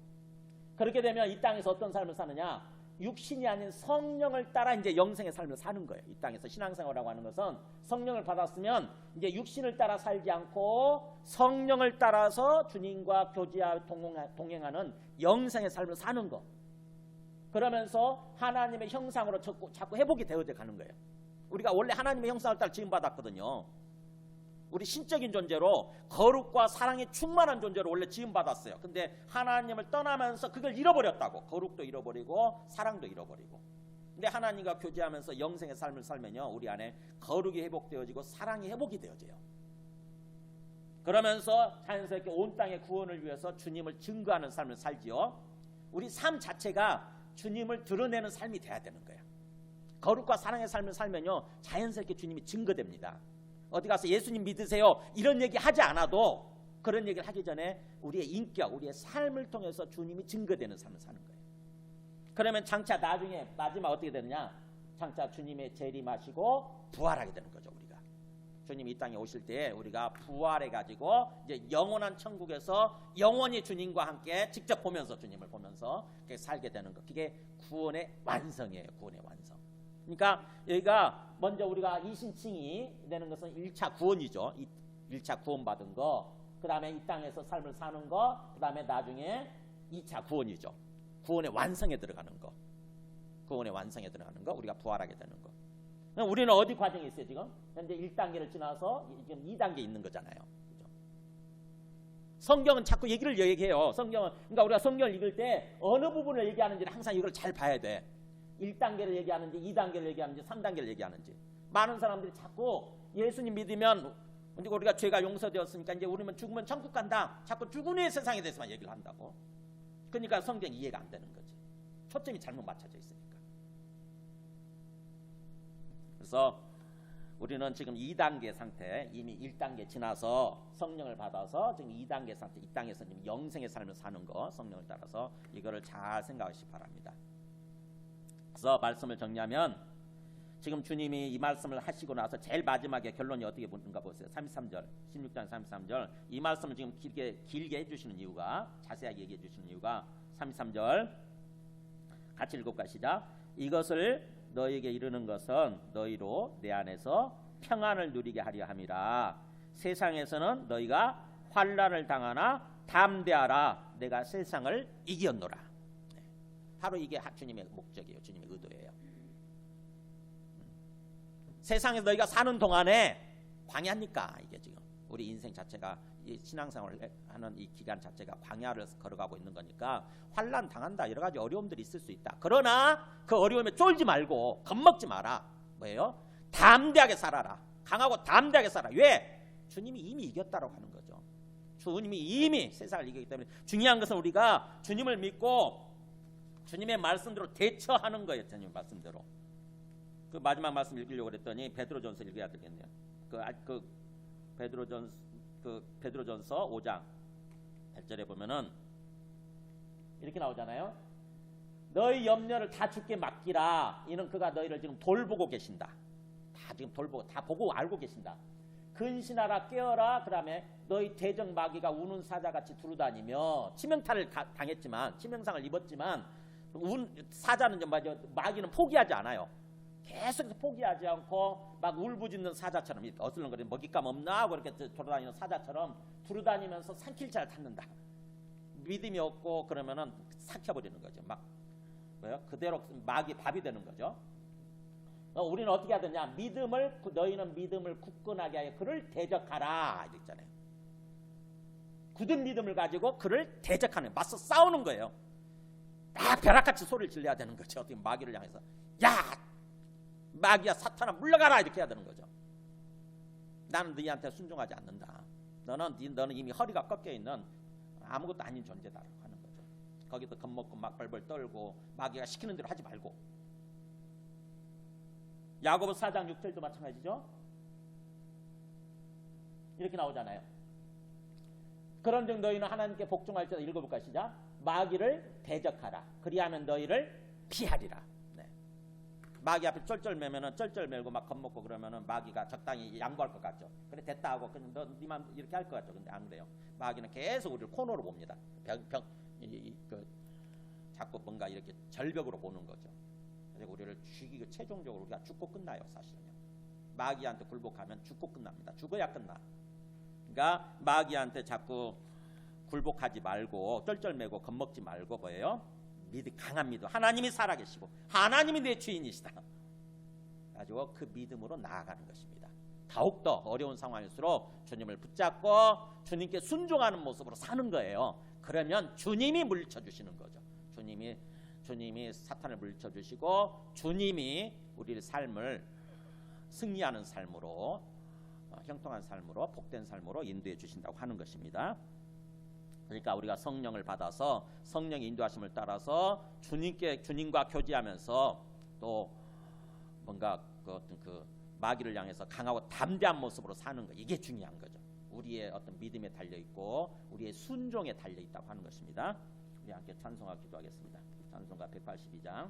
그렇게 되면 이 땅에서 어떤 삶을 사느냐? 육신이 아닌 성령을 따라 이제 영생의 삶을 사는 거예요. 이 땅에서 신앙생활이라고 하는 것은 성령을 받았으면 이제 육신을 따라 살지 않고 성령을 따라서 주님과 교제하고 동행하는 영생의 삶을 사는 거. 그러면서 하나님의 형상으로 자꾸 회복이 되어져 가는 거예요. 우리가 원래 하나님의 형상을 따라 지음받았거든요. 우리 신적인 존재로 거룩과 사랑이 충만한 존재로 원래 지음받았어요. 근데 하나님을 떠나면서 그걸 잃어버렸다고. 거룩도 잃어버리고 사랑도 잃어버리고. 근데 하나님과 교제하면서 영생의 삶을 살면요, 우리 안에 거룩이 회복되어지고 사랑이 회복이 되어져요. 그러면서 자연스럽게 온 땅의 구원을 위해서 주님을 증거하는 삶을 살지요. 우리 삶 자체가 주님을 드러내는 삶이 돼야 되는 거예요. 거룩과 사랑의 삶을 살면요, 자연스럽게 주님이 증거됩니다. 어디 가서 예수님 믿으세요 이런 얘기 하지 않아도 그런 얘기를 하기 전에 우리의 인격, 우리의 삶을 통해서 주님이 증거되는 삶을 사는 거예요. 그러면 장차 나중에 마지막 어떻게 되느냐? 장차 주님의 재림하시고 부활하게 되는 거죠. 우리가 주님이 이 땅에 오실 때 우리가 부활해 가지고 이제 영원한 천국에서 영원히 주님과 함께 직접 보면서 주님을 보면서 살게 되는 것. 그게 구원의 완성이에요. 구원의 완성. 그러니까 여기가 먼저 우리가 이신칭이 되는 것은 1차 구원이죠. 1차 구원받은 거. 그 다음에 이 땅에서 삶을 사는 거. 그 다음에 나중에 2차 구원이죠. 구원의 완성에 들어가는 거. 구원의 완성에 들어가는 거. 우리가 부활하게 되는 거. 우리는 어디 과정에 있어요 지금? 현재 1단계를 지나서 지금 2단계 있는 거잖아요. 그렇죠? 성경은 자꾸 얘기를 얘기해요. 성경은, 그러니까 우리가 성경을 읽을 때 어느 부분을 얘기하는지를 항상 이걸 잘 봐야 돼. 1단계를 얘기하는지 2단계를 얘기하는지 3단계를 얘기하는지. 많은 사람들이 자꾸 예수님 믿으면 우리가 죄가 용서되었으니까 이제 우리는 죽으면 천국 간다. 자꾸 죽은 후의 세상에 대해서만 얘기를 한다고. 그러니까 성경이 이해가 안 되는 거지. 초점이 잘못 맞춰져 있으니까. 그래서 우리는 지금 2단계 상태, 이미 1단계 지나서 성령을 받아서 지금 2단계 상태, 이 땅에서 지금 영생의 삶을 사는 거, 성령을 따라서 이거를 잘 생각하시기 바랍니다. 그래서 말씀을 정리하면 지금 주님이 이 말씀을 하시고 나서 제일 마지막에 결론이 어떻게 보는가 보세요. 33절, 16장 33절. 이 말씀을 지금 길게 해주시는 이유가, 자세하게 얘기해 주시는 이유가 33절 같이 읽어볼까 시작. 이것을 너희에게 이르는 것은 너희로 내 안에서 평안을 누리게 하려 함이라. 세상에서는 너희가 환난을 당하나 담대하라. 내가 세상을 이겼노라. 바로 이게 주님의 목적이에요. 주님의 의도예요. 세상에서 너희가 사는 동안에 광야니까 이게 지금 우리 인생 자체가 이 신앙생활을 하는 이 기간 자체가 광야를 걸어가고 있는 거니까 환난 당한다. 여러 가지 어려움들이 있을 수 있다. 그러나 그 어려움에 쫄지 말고 겁먹지 마라. 뭐예요? 담대하게 살아라. 강하고 담대하게 살아. 왜? 주님이 이미 이겼다라고 하는 거죠. 주님이 이미 세상을 이겼기 때문에 중요한 것은 우리가 주님을 믿고 주님의 말씀대로 대처하는 거예요. 주님 말씀대로. 그 마지막 말씀 읽으려고 그랬더니 베드로전서 읽어야 되겠네요. 베드로전서 5장 8절에 보면은 이렇게 나오잖아요. 너희 염려를 다 주께 맡기라. 이는 그가 너희를 지금 돌보고 계신다. 다 지금 돌보고 다 보고 알고 계신다. 근신하라 깨어라. 그다음에 너희 대적 마귀가 우는 사자같이 두루다니며 치명타를 당했지만 치명상을 입었지만 사자는 마귀는 포기하지 않아요. 계속 포기하지 않고 막 울부짖는 사자처럼 어슬렁거리는 먹잇감 없나 하고 이렇게 돌아다니는 사자처럼 두루다니면서 산길잘 탔는다. 믿음이 없고 그러면은 삭혀버리는 거죠. 막 뭐요? 그대로 마귀 밥이 되는 거죠. 우리는 어떻게 해야 되냐? 너희는 믿음을 굳건하게 하여 그를 대적하라 이랬잖아요. 굳은 믿음을 가지고 그를 대적하는, 맞서 싸우는 거예요. 딱 벼락같이 소리를 질러야 되는 거죠. 어떻게 마귀를 향해서 야 마귀야 사탄아 물러가라 이렇게 해야 되는 거죠. 나는 너희한테 순종하지 않는다. 너는 이미 허리가 꺾여 있는 아무것도 아닌 존재다 하는 거죠. 거기서 겁먹고 막 벌벌 떨고 마귀가 시키는 대로 하지 말고. 야고보서 4장 6절도 마찬가지죠. 이렇게 나오잖아요. 그런즉 너희는 하나님께 복종할지어다. 읽어볼까 시작. 마귀를 대적하라. 그리하면 너희를 피하리라. 네. 마귀 앞에 쩔쩔매면은 쩔쩔매고 막 겁먹고 그러면은 마귀가 적당히 양보할 것 같죠. 그래 됐다 하고 그냥 너 니만 이렇게 할 것 같죠. 근데 안 그래요. 마귀는 계속 우리를 코너로 봅니다. 자꾸 뭔가 이렇게 절벽으로 보는 거죠. 그래서 우리를 죽이고 최종적으로 우리가 죽고 끝나요. 사실은요. 마귀한테 굴복하면 죽고 끝납니다. 죽어야 끝나. 그러니까 마귀한테 자꾸 굴복하지 말고 쩔쩔매고 겁먹지 말고 뭐예요? 강한 믿음. 하나님이 살아계시고 하나님이 내 주인이시다. 가지고 그 믿음으로 나아가는 것입니다. 더욱더 어려운 상황일수록 주님을 붙잡고 주님께 순종하는 모습으로 사는 거예요. 그러면 주님이 물리쳐주시는 거죠. 주님이 사탄을 물리쳐주시고 주님이 우리의 삶을 승리하는 삶으로 형통한 삶으로 복된 삶으로 인도해 주신다고 하는 것입니다. 그러니까 우리가 성령을 받아서 성령의 인도하심을 따라서 주님과 교제하면서 또 뭔가 그 어떤 그 마귀를 향해서 강하고 담대한 모습으로 사는 거, 이게 중요한 거죠. 우리의 어떤 믿음에 달려 있고 우리의 순종에 달려 있다고 하는 것입니다. 우리 함께 찬송하고 기도하겠습니다. 찬송가 182장.